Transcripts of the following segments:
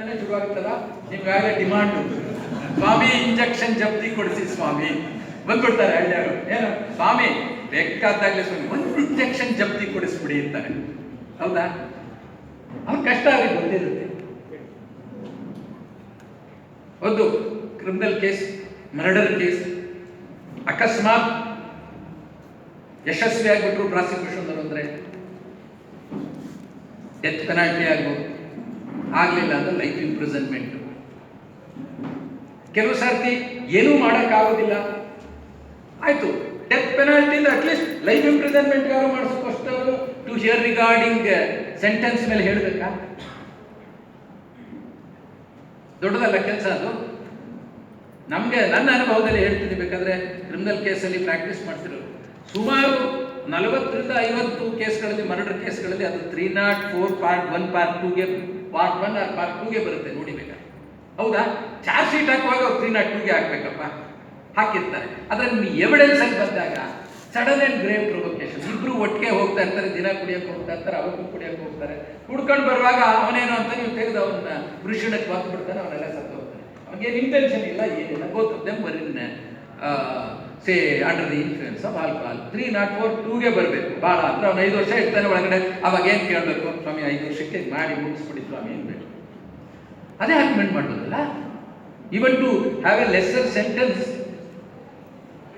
ತಾನೇ ಶುರುವಾಗುತ್ತಲ್ಲ, ನಿಮ್ಗಾಗಲೇ ಡಿಮಾಂಡ್, ಸ್ವಾಮಿ ಇಂಜೆಕ್ಷನ್ ಜಪ್ತಿ ಕೊಡಿಸಿ ಸ್ವಾಮಿ ಬಂದ್ಬಿಡ್ತಾರೆ ಹಳ್ಳಿಯವರು. ಏನು ಸ್ವಾಮಿ ಬೇಕಾದಾಗಲೇ ಸ್ವಾಮಿ ಒಂದು ಇಂಜೆಕ್ಷನ್ ಜಪ್ತಿ ಕೊಡಿಸ್ಬಿಡಿ ಅಂತಾರೆ. ಹೌದಾ? ಅವ್ನು ಕಷ್ಟ ಅವ್ರಿಗೆ ಗೊತ್ತಿರುತ್ತೆ. ಒಂದು ಕ್ರಿಮಿನಲ್ ಕೇಸ್, ಮರ್ಡರ್ ಕೇಸ್ ಅಕಸ್ಮಾತ್ ಯಶಸ್ವಿ ಆಗ್ಬಿಟ್ರು ಪ್ರಾಸಿಕ್ಯೂಷನ್ ಅಂದ್ರೆ ಡೆತ್ ಪೆನಾಲ್ಟಿ ಆಗ್ಬೋದು, ಆಗ್ಲಿಲ್ಲ ಅಂದ್ರೆ ಲೈಫ್ ಇಂಪ್ರಿಸನ್ಮೆಂಟ್. ಕೆಲವು ಸರ್ತಿ ಏನೂ ಮಾಡೋಕ್ಕಾಗೋದಿಲ್ಲ, ಆಯ್ತು death penalty at least life imprisonment ಯಾರು ಮಾಡಿಸ್ಕೋಷ್ಟು ಟು ಹಿಯರ್ ರಿಗಾರ್ಡಿಂಗ್ ಸೆಂಟೆನ್ಸ್ ಮೇಲೆ ಹೇಳಬೇಕಾ? ದೊಡ್ಡದಲ್ಲ ಕೆಲಸ ಅದು. ನಮಗೆ ನನ್ನ ಅನುಭವದಲ್ಲಿ ಹೇಳ್ತೀನಿ, ಬೇಕಾದ್ರೆ ಕ್ರಿಮಿನಲ್ ಕೇಸಲ್ಲಿ ಪ್ರಾಕ್ಟೀಸ್ ಮಾಡ್ತಿರೋರು ಸುಮಾರು 40ರಿಂದ 50 ಕೇಸ್ಗಳಲ್ಲಿ, ಮರ್ಡರ್ ಕೇಸ್ಗಳಲ್ಲಿ ಅದು 304 ಪಾರ್ಟ್ 1 ಪಾರ್ಟ್ 2ಗೆ ಪಾರ್ಟ್ 1 ಆರ್ ಪಾರ್ಟ್ 2ಗೆ ಬರುತ್ತೆ, ನೋಡಿ ಬೇಕಾದ್ರೆ. ಹೌದಾ? ಚಾರ್ಜ್ ಶೀಟ್ ಹಾಕುವಾಗ 302ಗೆ ಹಾಕ್ಬೇಕಪ್ಪ, ಹಾಕಿರ್ತಾರೆ. ಆದರೆ ನಿಮ್ಗೆ ಎವಿಡೆನ್ಸ್ ಅಲ್ಲಿ ಬಂದಾಗ ಸಡನ್ ಅಂಡ್ ಗ್ರೇವ್ ಪ್ರೊವೊಕೇಶನ್, ಇಬ್ರು ಒಟ್ಟಿಗೆ ಹೋಗ್ತಾ ಇರ್ತಾರೆ, ದಿನ ಕುಡಿಯೋಕೆ ಹೋಗ್ತಾ ಇರ್ತಾರೆ, ಅವತ್ತು ಕುಡಿಯೋಕೆ ಹೋಗ್ತಾರೆ, ಕುಡ್ಕೊಂಡು ಬರುವಾಗ ಅವನೇನು ಅಂತ ನೀವು ತೆಗೆದು ಅವನ್ನ ವೃಷಣಕ್ಕೆ ಬಂದು ಬಿಡ್ತಾನೆ, ಅವನೆಲ್ಲ ಸತ್ತು ಹೋಗ್ತಾನೆ. ಅವನಿಗೇನು ಇಂಟೆನ್ಷನ್ ಇಲ್ಲ, ಏನಿಲ್ಲ, ಗೊತ್ತಿದ್ದೆ ಬರೀನೆ say under the influence of alcohol. 304 ಬರಬೇಕು. ಭಾಳ ಅಂದ್ರೆ ಅವ್ನು 5 ವರ್ಷ ಇರ್ತಾನೆ ಒಳಗಡೆ. ಅವಾಗ ಏನು ಕೇಳಬೇಕು? ಸ್ವಾಮಿ 5 ವರ್ಷಕ್ಕೆ ಮಾಡಿ ಮುಗಿಸ್ಬಿಡಿ ಸ್ವಾಮಿ ಅನ್ಬೇಕು. ಅದೇ ಆರ್ಗ್ಯುಮೆಂಟ್ ಮಾಡ್ಬೋದಲ್ಲ. Even to have a lesser sentence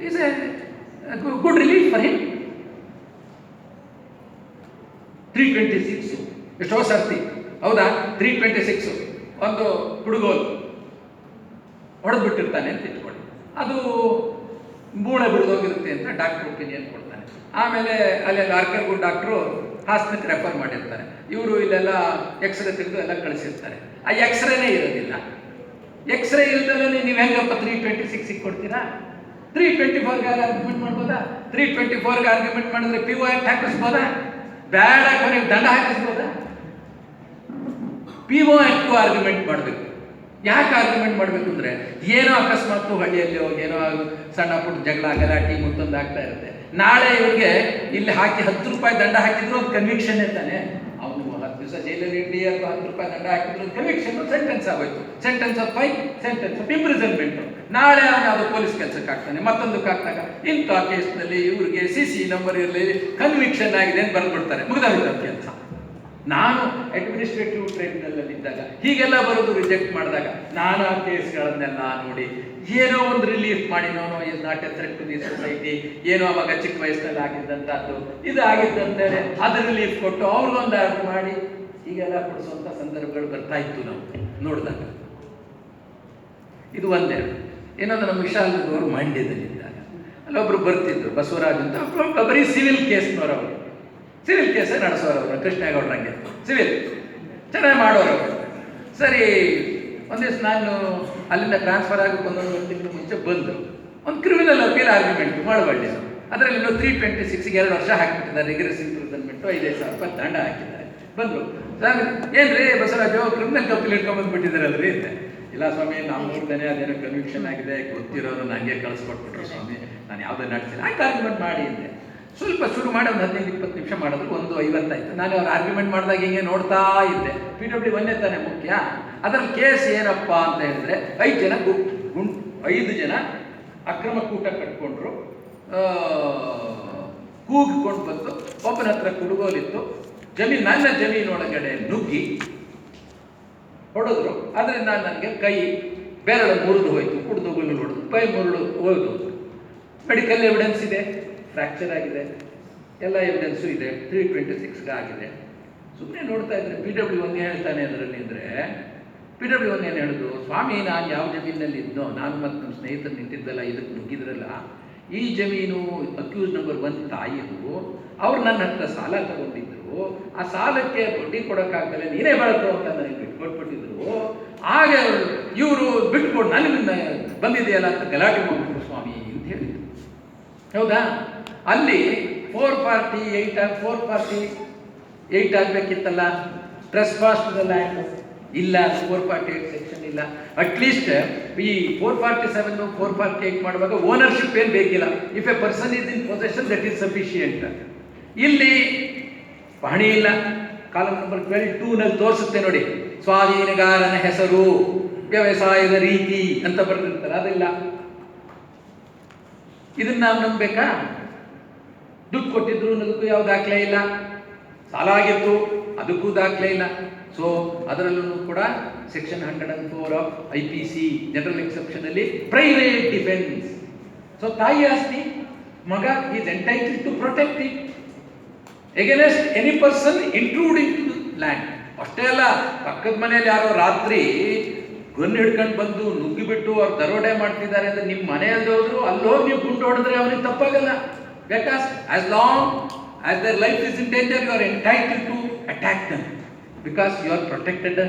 is a good relief for him. 326 ಎಷ್ಟೋ ಸರ್ತಿ, ಹೌದಾ? 326 ಒಂದು ಹುಡುಗೋಲು ಹೊಡೆದು ಬಿಟ್ಟಿರ್ತಾನೆ ಅಂತ ಇಟ್ಕೊಳ್ಳಿ, ಅದು ಮೂಳೆ ಬಿಡಿದೋಗಿರುತ್ತೆ ಅಂತ ಡಾಕ್ಟರ್ ಒಪಿನಿಯನ್ ಕೊಡ್ತಾನೆ. ಆಮೇಲೆ ಅಲ್ಲೆಲ್ಲ ಆರ್ಕರ್ಗೂ ಡಾಕ್ಟ್ರು ಹಾಸನಕ್ಕೆ ರೆಫರ್ ಮಾಡಿರ್ತಾರೆ. ಇವರು ಇಲ್ಲೆಲ್ಲ ಎಕ್ಸ್ರೇ ತೆಗೆದು ಎಲ್ಲ ಕಳಿಸಿರ್ತಾರೆ. ಆ ಎಕ್ಸ್ರೇನೇ ಇರೋದಿಲ್ಲ. ಎಕ್ಸ್ರೇ ಇಲ್ದಲ್ಲೇ ನೀವು ಹೆಂಗಪ್ಪ 326 ಕೊಡ್ತೀರಾ? 324ಗೆ ಆರ್ಗ್ಯುಮೆಂಟ್ ಮಾಡ್ಬೋದಾ? 324ಗೆ ಆರ್ಗ್ಯುಮೆಂಟ್ ಮಾಡಿದ್ರೆ PO ಆಕ್ಟ್ ಹಾಕಿಸ್ಬೋದಾ? ಬೇಡ, ಕೊನೆಗೆ ದಂಡ ಹಾಕಿಸ್ಬೋದಾ? PO ಆಕ್ಟ್ಗೂ ಆರ್ಗ್ಯುಮೆಂಟ್ ಮಾಡಬೇಕು. ಯಾಕೆ ಆರ್ಗ್ಯುಮೆಂಟ್ ಮಾಡಬೇಕು ಅಂದರೆ, ಏನೋ ಅಕಸ್ಮಾತ್ ಹಳ್ಳಿಯಲ್ಲಿ ಹೋಗಿ ಏನೋ ಸಣ್ಣ ಪುಟ್ಟ ಜಗಳ ಗಲಾಟಿ ಮತ್ತೊಂದು ಆಗ್ತಾ ಇರುತ್ತೆ. ನಾಳೆ ಇವ್ರಿಗೆ ಇಲ್ಲಿ ಹಾಕಿ 10 ರೂಪಾಯಿ ದಂಡ ಹಾಕಿದ್ರು ಒಂದು ಕನ್ವಿಕ್ಷನ್ ಇರ್ತಾನೆ. ಅವನು 10 ದಿವಸ ಜೈಲಲ್ಲಿ ಇರಲಿ ಅಥವಾ 10 ರೂಪಾಯಿ ದಂಡ ಹಾಕಿದ್ರು ಕನ್ವಿಕ್ಷನ್, ಸೆಂಟೆನ್ಸ್ ಆಗೋಯ್ತು. Sentence of fine, sentence of imprisonment. ನಾಳೆ ಅವನು ಅದು ಪೊಲೀಸ್ ಕೆಲಸಕ್ಕೆ ಹಾಕ್ತಾನೆ, ಮತ್ತೊಂದಕ್ಕೆ ಹಾಕ್ತಾಗ ಇಂಥ ಕೇಸ್ನಲ್ಲಿ ಇವ್ರಿಗೆ CC ನಂಬರ್ ಇರಲಿ, ಕನ್ವಿಕ್ಷನ್ ಆಗಿದೆ ಅಂತ ಬರೆದ್ಬಿಡ್ತಾರೆ, ಮುಗಿದೋಗಿದ್ದ ಕೆಲಸ. ನಾನು ಅಡ್ಮಿನಿಸ್ಟ್ರೇಟಿವ್ ಟ್ರೈಬ್ಯುನಲ್ ಇದ್ದಾಗ ಹೀಗೆಲ್ಲ ಬರೋದು ರಿಜೆಕ್ಟ್ ಮಾಡಿದಾಗ ನಾನು ಆ ಕೇಸ್ಗಳನ್ನೆಲ್ಲ ನೋಡಿ ಏನೋ ಒಂದು ರಿಲೀಫ್ ಮಾಡಿ, no no is not a threat to the society, ಏನೋ ಅವಾಗ ಚಿಕ್ಕ ವಯಸ್ಸಿನಲ್ಲಿ ಆಗಿದ್ದಂಥದ್ದು ಇದು ಆಗಿದ್ದಂತೇಳಿ ಅದು ರಿಲೀಫ್ ಕೊಟ್ಟು ಅವ್ರಿಗೊಂದು ಆರ್ಡರ್ ಮಾಡಿ ಹೀಗೆಲ್ಲ ಕೊಡಿಸುವಂಥ ಸಂದರ್ಭಗಳು ಬರ್ತಾ ಇತ್ತು ನಾವು ನೋಡಿದಾಗ. ಇದು ಒಂದೆರಡು. ಏನಂದ್ರೆ ನಮ್ಮ ವಿಶಾಲದವರು ಮಂಡ್ಯದಲ್ಲಿದ್ದಾಗ ಅಲ್ಲೊಬ್ರು ಬರ್ತಿದ್ರು, ಬಸವರಾಜ್ ಅಂತ, ಬರೀ ಸಿವಿಲ್ ಕೇಸ್ನವರು. ಸಿವಿಲ್ ಕೇಸೇ ನಡೆಸೋರವರು, ಕೃಷ್ಣೇಗೌಡರಂಗೆ ಸಿವಿಲ್ ಚೆನ್ನಾಗಿ ಮಾಡೋರವರು. ಸರಿ, ಒಂದು ದಿವಸ ನಾನು ಅಲ್ಲಿಂದ ಟ್ರಾನ್ಸ್ಫರ್ ಆಗೋಕ್ಕೆ 1 ತಿಂಗಳು ಮುಂಚೆ ಬಂದರು. ಒಂದು ಕ್ರಿಮಿನಲ್ ಅಪೀಲ್ ಆರ್ಗ್ಯುಮೆಂಟ್ ಮಾಡಬಳ್ಳಿ, ಅದರಲ್ಲಿ 326ಗೆ 2 ವರ್ಷ ಹಾಕಿಬಿಟ್ಟಿದ್ದಾರೆ, ರಿಗ್ರೆಸ್ ಇಂಪ್ರಿಸನ್ಮೆಂಟು 5,000 ರೂಪಾಯಿ ದಂಡ ಹಾಕಿದ್ದಾರೆ. ಬಂದರು, ಸರ್ ಏನ್ರಿ ಬಸವರಾಜು ಕ್ರಿಮಿನಲ್ ಅಪೀಲ್ ಇಟ್ಕೊಂಡ್ಬಂದ್ಬಿಟ್ಟಿದ್ದಾರಲ್ರಿ ಅಂತೆ. ಇಲ್ಲ ಸ್ವಾಮಿ, ನಾವು ನೋಡ್ತೇನೆ ಅದೇನೋ ಕನ್ವಿಕ್ಷನ್ ಆಗಿದೆ, ಗೊತ್ತಿರೋರು ನನಗೆ ಕಳಿಸ್ಕೊಟ್ಬಿಟ್ರು ಸ್ವಾಮಿ, ನಾನು ಯಾವುದೋ ನಡ್ತೀನಿ. ಆಯ್ತು ಆರ್ಗ್ಯುಮೆಂಟ್ ಮಾಡಿ ಅಂತೆ. ಸ್ವಲ್ಪ ಶುರು ಮಾಡಿ ಒಂದು 15-20 ನಿಮಿಷ ಮಾಡಿದ್ರು, 1:50 ಆಯಿತು. ನಾನು ಅವ್ರು ಆರ್ಗ್ಯುಮೆಂಟ್ ಮಾಡಿದಾಗ ಹಿಂಗೆ ನೋಡ್ತಾ ಇದ್ದೆ. PW1 ತಾನೇ ಮುಖ್ಯ. ಅದರಲ್ಲಿ ಕೇಸ್ ಏನಪ್ಪ ಅಂತ ಹೇಳಿದ್ರೆ, 5 ಜನ ಅಕ್ರಮ ಕೂಟ ಕಟ್ಕೊಂಡ್ರು, ಕೂಗಿಕೊಂಡು ಬಂದು ಒಬ್ಬನ ಹತ್ರ ಕುಡುಗೋಲಿತ್ತು, ನನ್ನ ಜಮೀನೊಳಗಡೆ ನುಗ್ಗಿ ಹೊಡೆದ್ರು. ಅದರಿಂದ ನನಗೆ ಕೈ ಬೆರಳು ಮುರಿದು ಹೋಯಿತು, ಕುಡಿದು ಗುಳ್ಳು ಹೊಡೆದು ಕೈ ಮುರಿದು ಹೋಯ್ತು. ಮೆಡಿಕಲ್ ಎವಿಡೆನ್ಸ್ ಇದೆ, ಫ್ರ್ಯಾಕ್ಚರ್ ಆಗಿದೆ, ಎಲ್ಲ ಎವಿಡೆನ್ಸು ಇದೆ, 326ಗೆ ಆಗಿದೆ. ಸುಮ್ಮನೆ ನೋಡ್ತಾ ಇದ್ರೆ PW1 ಹೇಳ್ತಾನೆ ಅದರಲ್ಲಿ ಅಂದರೆ, PW1 ಏನು ಹೇಳೋದು, ಸ್ವಾಮಿ ನಾನು ಯಾವ ಜಮೀನಲ್ಲಿ ಇದ್ನೋ, ನಾನು ಮತ್ತು ನಮ್ಮ ಸ್ನೇಹಿತರು ನಿಂತಿದ್ದಲ್ಲ, ಇದಕ್ಕೆ ನುಗ್ಗಿದ್ರಲ್ಲ, ಈ ಜಮೀನು ಅಕ್ಯೂಸ್ ನಂಬರ್ 1 ತಾಯಿದು, ಅವ್ರು ನನ್ನ ಹತ್ರ ಸಾಲ ತಗೊಂಡಿದ್ರು, ಆ ಸಾಲಕ್ಕೆ ಬಡ್ಡಿ ಕೊಡೋಕ್ಕಾಗಲ್ಲ, ನೀನೇ ಬಳಕೋ ಅಂತ ನನಗೆ ಬಿಟ್ಕೊಟ್ಬಿಟ್ಟಿದ್ರು. ಆಗ ಇವರು ಬಿಟ್ಕೊಡು ನನಗೆ ಬಂದಿದೆಯಲ್ಲ ಅಂತ ಗಲಾಟೆ ಮಾಡ್ಬಿಟ್ರು ಸ್ವಾಮಿ ಅಂತ ಹೇಳಿದ್ರು. ಹೌದಾ? ಅಲ್ಲಿ 448 ಆಗಬೇಕಿತ್ತಲ್ಲ, ಟ್ರೆಸ್ಪಾಸ್ ಟು ದ ಲ್ಯಾಂಡ್ ಇಲ್ಲ, 448 ಸೆಕ್ಷನ್ ಇಲ್ಲ. ಅಟ್ಲೀಸ್ಟ್ ಈ 447 448 ಮಾಡುವಾಗ ಓನರ್ಶಿಪ್ ಏನು ಬೇಕಿಲ್ಲ. If A person is in possession that is sufficient. ಇಲ್ಲಿ ಪಹಣಿ ಇಲ್ಲ. ಕಾಲಮ್ ನಂಬರ್ 12(2) ನಲ್ಲಿ ತೋರಿಸುತ್ತೆ ನೋಡಿ, ಸ್ವಾಧೀನಗಾರನ ಹೆಸರು, ವ್ಯವಸಾಯದ ರೀತಿ ಅಂತ ಬರೆದಿರ್ತಾರೆ, ಅದಿಲ್ಲ. ಇದನ್ನ ನಾವು ನಂಬೇಕಾ? ದುಡ್ಡು ಕೊಟ್ಟಿದ್ರು ಅನ್ನೋದಕ್ಕೂ ಯಾವ ದಾಖಲೆ ಇಲ್ಲ, ಸಾಲ ಆಗಿತ್ತು ಅದಕ್ಕೂ ದಾಖಲೆ ಇಲ್ಲ. ಸೊ ಅದರಲ್ಲೂ ಕೂಡ section 104 of IPC general exception ಅಲ್ಲಿ ಪ್ರೈವೇಟ್ ಡಿಫೆನ್ಸ್. ಸೊ ತಾಯಿ ಆಸ್ತಿ ಮಗ is entitled to protect it against any person intruding to land. ಅಷ್ಟೇ ಅಲ್ಲ, ಪಕ್ಕದ ಮನೆಯಲ್ಲಿ ಯಾರೋ ರಾತ್ರಿ ಗನ್ ಹಿಡ್ಕೊಂಡು ಬಂದು ನುಗ್ಗಿಬಿಟ್ಟು ಅವ್ರು ದರೋಡೆ ಮಾಡ್ತಿದ್ದಾರೆ ಅಂದ್ರೆ ನಿಮ್ಮ ಮನೆಯಲ್ಲಿ ಹೋದ್ರು ಅಲ್ಲೋಗಿ ನೀವು ಗುಂಡು ಹೊಡೆದ್ರೆ ಅವನಿಗೆ ತಪ್ಪಾಗಲ್ಲ. Because as long as their life is in danger you are entitled to attack them because you are protected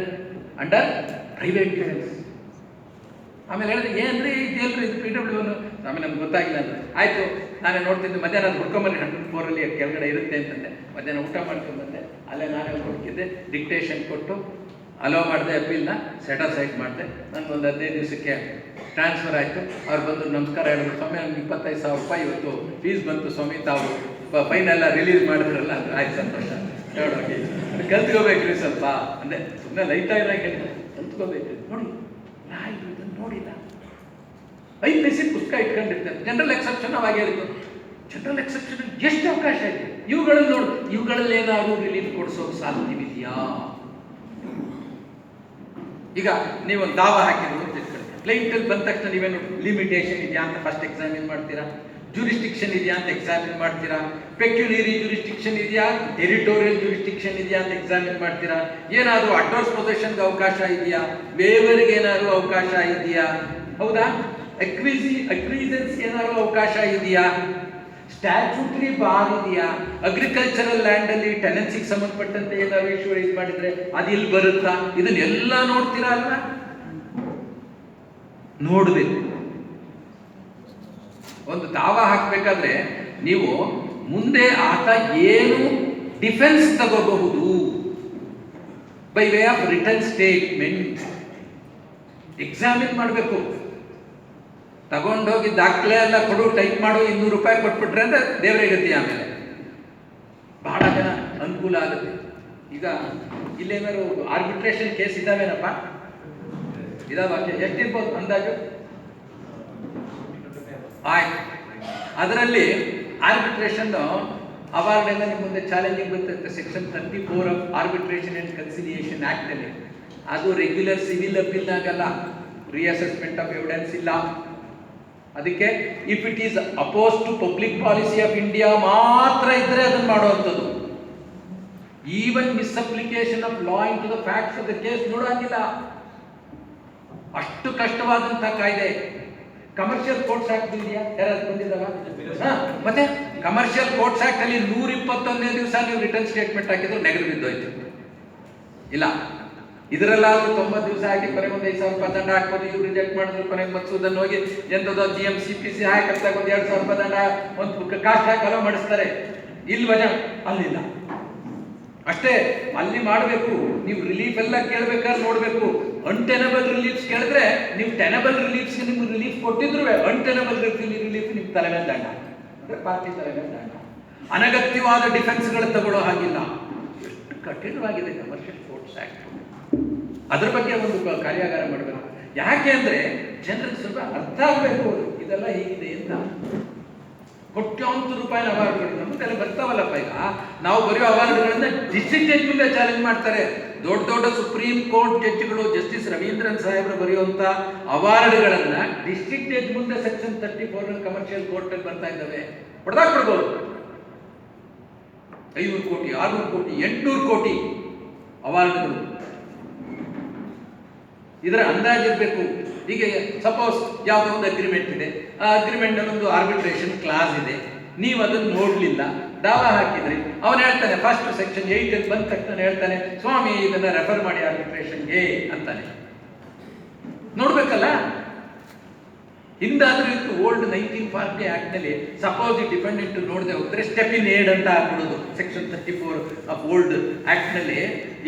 under private defence. ಆಮೇಲೆ ಹೇಳಿದ್ರೆ ಏನ್ರಿ ಇದೆಯಲ್ರಿ ಇದು PW ಆಮೇಲೆ ನಮ್ಗೆ ಗೊತ್ತಾಗಿಲ್ಲ ಅಂದ್ರೆ ಆಯ್ತು, ನಾನೇ ನೋಡ್ತಿದ್ದೆ ಮಧ್ಯಾಹ್ನ ಅದು ಹುಡ್ಕೊಂಬನ್ನಿ 104 ಕೆಳಗಡೆ ಇರುತ್ತೆ ಅಂತಂದೆ. ಮಧ್ಯಾಹ್ನ ಊಟ ಮಾಡ್ಕೊಂಡ್ಬಂದೆ, ಅಲ್ಲೇ ನಾನೇ ಹುಡುಕಿದ್ದೆ, ಡಿಕ್ಟೇಷನ್ ಕೊಟ್ಟು ಅಲೋ ಮಾಡಿದೆ, ಅಪೀಲ್ನ ಸೆಟಸೈಡ್ ಮಾಡಿದೆ. ನನಗೊಂದು 15 ದಿವಸಕ್ಕೆ ಟ್ರಾನ್ಸ್ಫರ್ ಆಯಿತು. ಅವ್ರು ಬಂದು ನಮಸ್ಕಾರ ಹೇಳಿದ್ರು, ಸ್ವಾಮಿ ನಮ್ಗೆ 25,000 ರೂಪಾಯಿ ಇವತ್ತು ಫೀಸ್ ಬಂತು ಸ್ವಾಮಿ, ತಾವು ಫೈನ್ ಎಲ್ಲ ರಿಲೀಸ್ ಮಾಡಿದ್ರಲ್ಲ ಅಂದ್ರೆ ಆಯ್ತು ಸಂತೋಷ, ನೋಡೋಗಿ ಅದು ಕಲ್ತ್ಕೋಬೇಕ್ರಿ ಸ್ವಲ್ಪ ಅಂದರೆ ಸುಮ್ಮನೆ ಲೈಟಾಗಿ ಕಲ್ತ್ಕೋಬೇಕು. ನೋಡಿ ನಾಯಿಗಳು ಇದನ್ನು ನೋಡಿಲ್ಲ, IPC ಪುಸ್ತಕ ಇಟ್ಕೊಂಡಿರ್ತಾರೆ. ಜನರಲ್ ಎಕ್ಸೆಪ್ಷನ್ ಅವಾಗ ಹೇಳಿದ್ದು, ಜನರಲ್ ಎಕ್ಸೆಪ್ಷನ್ ಎಷ್ಟು ಅವಕಾಶ ಇದೆ ಇವುಗಳಲ್ಲಿ ನೋಡಿ, ಇವುಗಳಲ್ಲಿ ಏನಾದ್ರು ರಿಲೀಫ್ ಕೊಡಿಸೋಕೆ ಸಾಧ್ಯವಿದೆಯಾ? ಈಗ ನೀವೊಂದು ದಾವ ಹಾಕಿದ್ರು ಅಂತ ಇಟ್ಕೊಳ್ಳಿ, ಕ್ಲೈಂಟಲ್ಲಿ ಬಂದ ತಕ್ಷಣ ನೀವೇನು ಲಿಮಿಟೇಷನ್ ಇದೆಯಾ ಅಂತ ಫಸ್ಟ್ ಎಕ್ಸಾಮಿನ್ ಮಾಡ್ತೀರಾ, ಜೂರಿಸ್ಟಿಕ್ಷನ್ ಇದೆಯಾ ಅಂತ ಎಕ್ಸಾಮಿನ್ ಮಾಡ್ತೀರಾ, ಪೆಕ್ಯುನರಿ ಜೂರಿಸ್ಟಿಕ್ಷನ್ ಇದೆಯಾ, ಟೆರಿಟೋರಿಯಲ್ ಜೂರಿಸ್ಟಿಕ್ಷನ್ ಇದೆಯಾ ಅಂತ ಎಕ್ಸಾಮಿನ್ ಮಾಡ್ತೀರಾ, ಏನಾದರೂ ಅಡ್ವರ್ಸ್ ಪೊಸೆಷನ್ಗೆ ಅವಕಾಶ ಇದೆಯಾ, ವೇವರ್ಗೆ ಏನಾದರೂ ಅವಕಾಶ ಇದೆಯಾ, ಹೌದಾ, ಅಕ್ವಿಸೆನ್ಸ್ ಏನಾದರೂ ಅವಕಾಶ ಇದೆಯಾ, ಸ್ಟ್ಯಾಚ್ಯೂಟರಿ ಬಾರ್ ಇದೆಯಾ, ಅಗ್ರಿಕಲ್ಚರಲ್ ಲ್ಯಾಂಡ್ ಅಲ್ಲಿ ಟೆನೆನ್ಸಿಗೆ ಸಂಬಂಧಪಟ್ಟಂತೆ ಏನಾದ್ರು ಇಶ್ಯೂ ರೈಸ್ ಮಾಡಿದ್ರೆ ಅದು ಇಲ್ಲಿ ಬರುತ್ತಾ, ಇದನ್ನೆಲ್ಲ ನೋಡ್ತೀರಾ ಅಲ್ವಾ? ನೋಡ್ಬೇಕು. ಒಂದು ದಾವ ಹಾಕಬೇಕಾದ್ರೆ ನೀವು ಮುಂದೆ ಆತ ಏನು ಡಿಫೆನ್ಸ್ ತಗೋಬಹುದು by way of return statement examine ಮಾಡಬೇಕು. ತಗೊಂಡೋಗಿ ದಾಖಲೆ ಎಲ್ಲ ಕೊಡು, ಟೈಪ್ ಮಾಡು, 200 ರೂಪಾಯಿ ಕೊಟ್ಬಿಟ್ರೆ ಅಂದ್ರೆ ದೇವರೇ ಗತಿ. ಆಮೇಲೆ ಬಹಳ ಜನ ಅನುಕೂಲ ಆಗುತ್ತೆ. ಈಗ ಇಲ್ಲೇನಾದ್ರು ಆರ್ಬಿಟ್ರೇಷನ್ ಕೇಸ್ ಇದಾವೇನಪ್ಪ? ಇದಾವ, ಎಷ್ಟಿರ್ಬೋದು ಅಂದಾಜು? ಆಯ್ತು, ಅದರಲ್ಲಿ ಆರ್ಬಿಟ್ರೇಷನ್ ಅವಾರ್ಡ್ ಎಲ್ಲ ನಿಮ್ಮ ಮುಂದೆ ಚಾಲೆಂಜಿಂಗ್ ಬರ್ತೈತೆ. Section 34 of arbitration and conciliation act ಅಲ್ಲಿ ಅದು ರೆಗ್ಯುಲರ್ ಸಿವಿಲ್ ಅಪೀಲ್ನಾಗಲ್ಲ, ರಿಅಸೆಸ್ಮೆಂಟ್ ಆಫ್ ಎವಿಡೆನ್ಸ್ ಇಲ್ಲ. ಅದಕ್ಕೆ if it is opposed to public policy of India ಮಾತ್ರ ಇದ್ರೆ ಅದನ್ನು ಮಾಡುವಂಥದ್ದು. Even misapplication of law into the facts of the case ನೋಡಂಗಿಲ್ಲ. ಅಷ್ಟು ಕಷ್ಟವಾದಂತಹ ಕಾಯ್ದೆ. ಕಮರ್ಷಿಯಲ್ ಕೋರ್ಟ್ಸ್ ಆಕ್ಟ್ ಇದೆಯಾ? ಯಾರಾದ್ರೂ ಬಂದಿದ್ದಾರ? ಮತ್ತೆ ಕಮರ್ಷಿಯಲ್ ಕೋರ್ಟ್ಸ್ ಆಕ್ಟ್ ಅಲ್ಲಿ 121ನೇ ದಿವಸ ನೀವು ರಿಟರ್ನ್ ಸ್ಟೇಟ್ಮೆಂಟ್ ಹಾಕಿದ್ರು ನೆಗದು ಬಿದ್ದೋಯ್ತು. ಇಲ್ಲ, ಇದರಲ್ಲಾದ್ರೂ 90 ದಿವಸ ಹಾಕಿ ಕೊನೆಗೆ ಒಂದು 5,000 ರೂಪಾಯಿ ದಂಡ ಹಾಕ್ಬೋದು. ಇವ್ರು ರಿಜೆಕ್ಟ್ ಮಾಡಿದ್ರು, ಕೊನೆಗೆ ಮತ್ಸೂದನ್ನು ಹೋಗಿ ಎಂಥದೋ GMCPC ಹಾಕತ್ತಾಗ ಒಂದು 2,000 ರೂಪಾಯಿ ದಂಡ, ಒಂದು ಕಾಸ್ಟ್ ಹಾಕಿ ಅಲೋ ಮಾಡಿಸ್ತಾರೆ. ಇಲ್ಲಿ ವಜಾ ಅಲ್ಲಿಲ್ಲ. ಅಷ್ಟೇ ಅಲ್ಲಿ ಮಾಡಬೇಕು. ನೀವು ರಿಲೀಫ್ ಎಲ್ಲ ಕೇಳಬೇಕಾದ್ರೆ ನೋಡಬೇಕು. ಅನ್ಟೆನಬಲ್ ರಿಲೀಫ್ಸ್ ಕೇಳಿದ್ರೆ ನೀವು ಟೆನಬಲ್ ರಿಲೀಫ್ಸ್ಗೆ ನಿಮ್ಗೆ ರಿಲೀಫ್ ಕೊಟ್ಟಿದ್ರು, ಅನ್ಟೆನಬಲ್ ರಿಲೀಫ್ ನಿಮ್ಗೆ ತಲೆ ಮೇಲೆ ದಂಡ, ಅಂದ್ರೆ ಪಾರ್ಟಿ ತಲೆ ಮೇಲೆ ದಂಡ. ಅನಗತ್ಯವಾದ ಡಿಫೆನ್ಸ್ಗಳು ತಗೊಳ್ಳೋ ಹಾಗಿಲ್ಲ. ಎಷ್ಟು ಕಠಿಣವಾಗಿದೆ ಕಮರ್ಷಿಯಲ್ ಕೋರ್ಟ್ಸ್ ಆಕ್ಟ್. ಅದ್ರ ಬಗ್ಗೆ ಒಂದು ಕಾರ್ಯಾಗಾರ ಮಾಡಬೇಕು. ಯಾಕೆ ಅಂದ್ರೆ ಜನರಿಗೆ ಸ್ವಲ್ಪ ಅರ್ಥ ಆಗಬೇಕು, ಇದೆಲ್ಲ ಹೀಗಿದೆ ಅಂತ. ಕೋಟ್ಯಾಂತರ ರೂಪಾಯಿ ಅವಾರ್ಡ್ಗಳು ನಮ್ಮ ತಲೆ ಬರ್ತಾವಲ್ಲಪ್ಪ. ಈಗ ನಾವು ಬರೆಯೋ ಅವಾರ್ಡ್ಗಳನ್ನ ಡಿಸ್ಟ್ರಿಕ್ಟ್ ಜಡ್ಜ್ ಮುಂದೆ ಚಾಲೆಂಜ್ ಮಾಡ್ತಾರೆ. ದೊಡ್ಡ ದೊಡ್ಡ ಸುಪ್ರೀಂ ಕೋರ್ಟ್ ಜಡ್ಜ್ಗಳು, ಜಸ್ಟಿಸ್ ರವೀಂದ್ರನ್ ಸಾಹೇಬ್ರು ಬರೆಯುವಂತ ಅವಾರ್ಡ್ಗಳನ್ನ ಡಿಸ್ಟ್ರಿಕ್ಟ್ ಜಡ್ಜ್ ಮುಂದೆ ಸೆಕ್ಷನ್ 34 ಕಮರ್ಷಿಯಲ್ ಕೋರ್ಟ್ ಅಲ್ಲಿ ಬರ್ತಾ ಇದ್ದಾವೆ. ಹೊಡೆದಾಕ್ಬಿಡ್ಬೋದು. 500 ಕೋಟಿ, 600 ಕೋಟಿ, 800 ಕೋಟಿ ಅವಾರ್ಡ್ಗಳು. ಇದರ ಅಂದಾಜಿರ್ಬೇಕು. ಹೀಗೆ ಸಪೋಸ್ ಯಾವುದೋ ಒಂದು ಅಗ್ರಿಮೆಂಟ್ ಇದೆ, ಆ ಅಗ್ರಿಮೆಂಟ್ ಒಂದು ಆರ್ಬಿಟ್ರೇಷನ್ ಕ್ಲಾಸ್ ಇದೆ, ನೀವು ಅದನ್ನು ನೋಡ್ಲಿಲ್ಲ, ದಾವ ಹಾಕಿದ್ರಿ. ಅವನು ಹೇಳ್ತಾನೆ ಫಸ್ಟ್ ಸೆಕ್ಷನ್ 8 ಅಲ್ಲಿ ಬಂದ ತಕ್ಷಣ ಹೇಳ್ತಾನೆ, ಸ್ವಾಮಿ ಇದನ್ನ ರೆಫರ್ ಮಾಡಿ ಆರ್ಬಿಟ್ರೇಷನ್ಗೆ ಅಂತಾನೆ. ನೋಡ್ಬೇಕಲ್ಲ. ಹಿಂದಾದ್ರೂ ಇತ್ತು ಓಲ್ಡ್ 1940 ಆಕ್ಟ್ ನಲ್ಲಿ ಸಪೋಸ್ ಈ ಡಿಪೆಂಡೆಂಟ್ ನೋಡದೆ ಹೋದ್ರೆ ಸ್ಟೆಪ್ ಇನ್ ಏಡ್ ಅಂತ ಹಾಕ್ಬಿಡೋದು. ಸೆಕ್ಷನ್ 34 ಆಫ್ ಓಲ್ಡ್ ಆಕ್ಟ್ ನಲ್ಲಿ.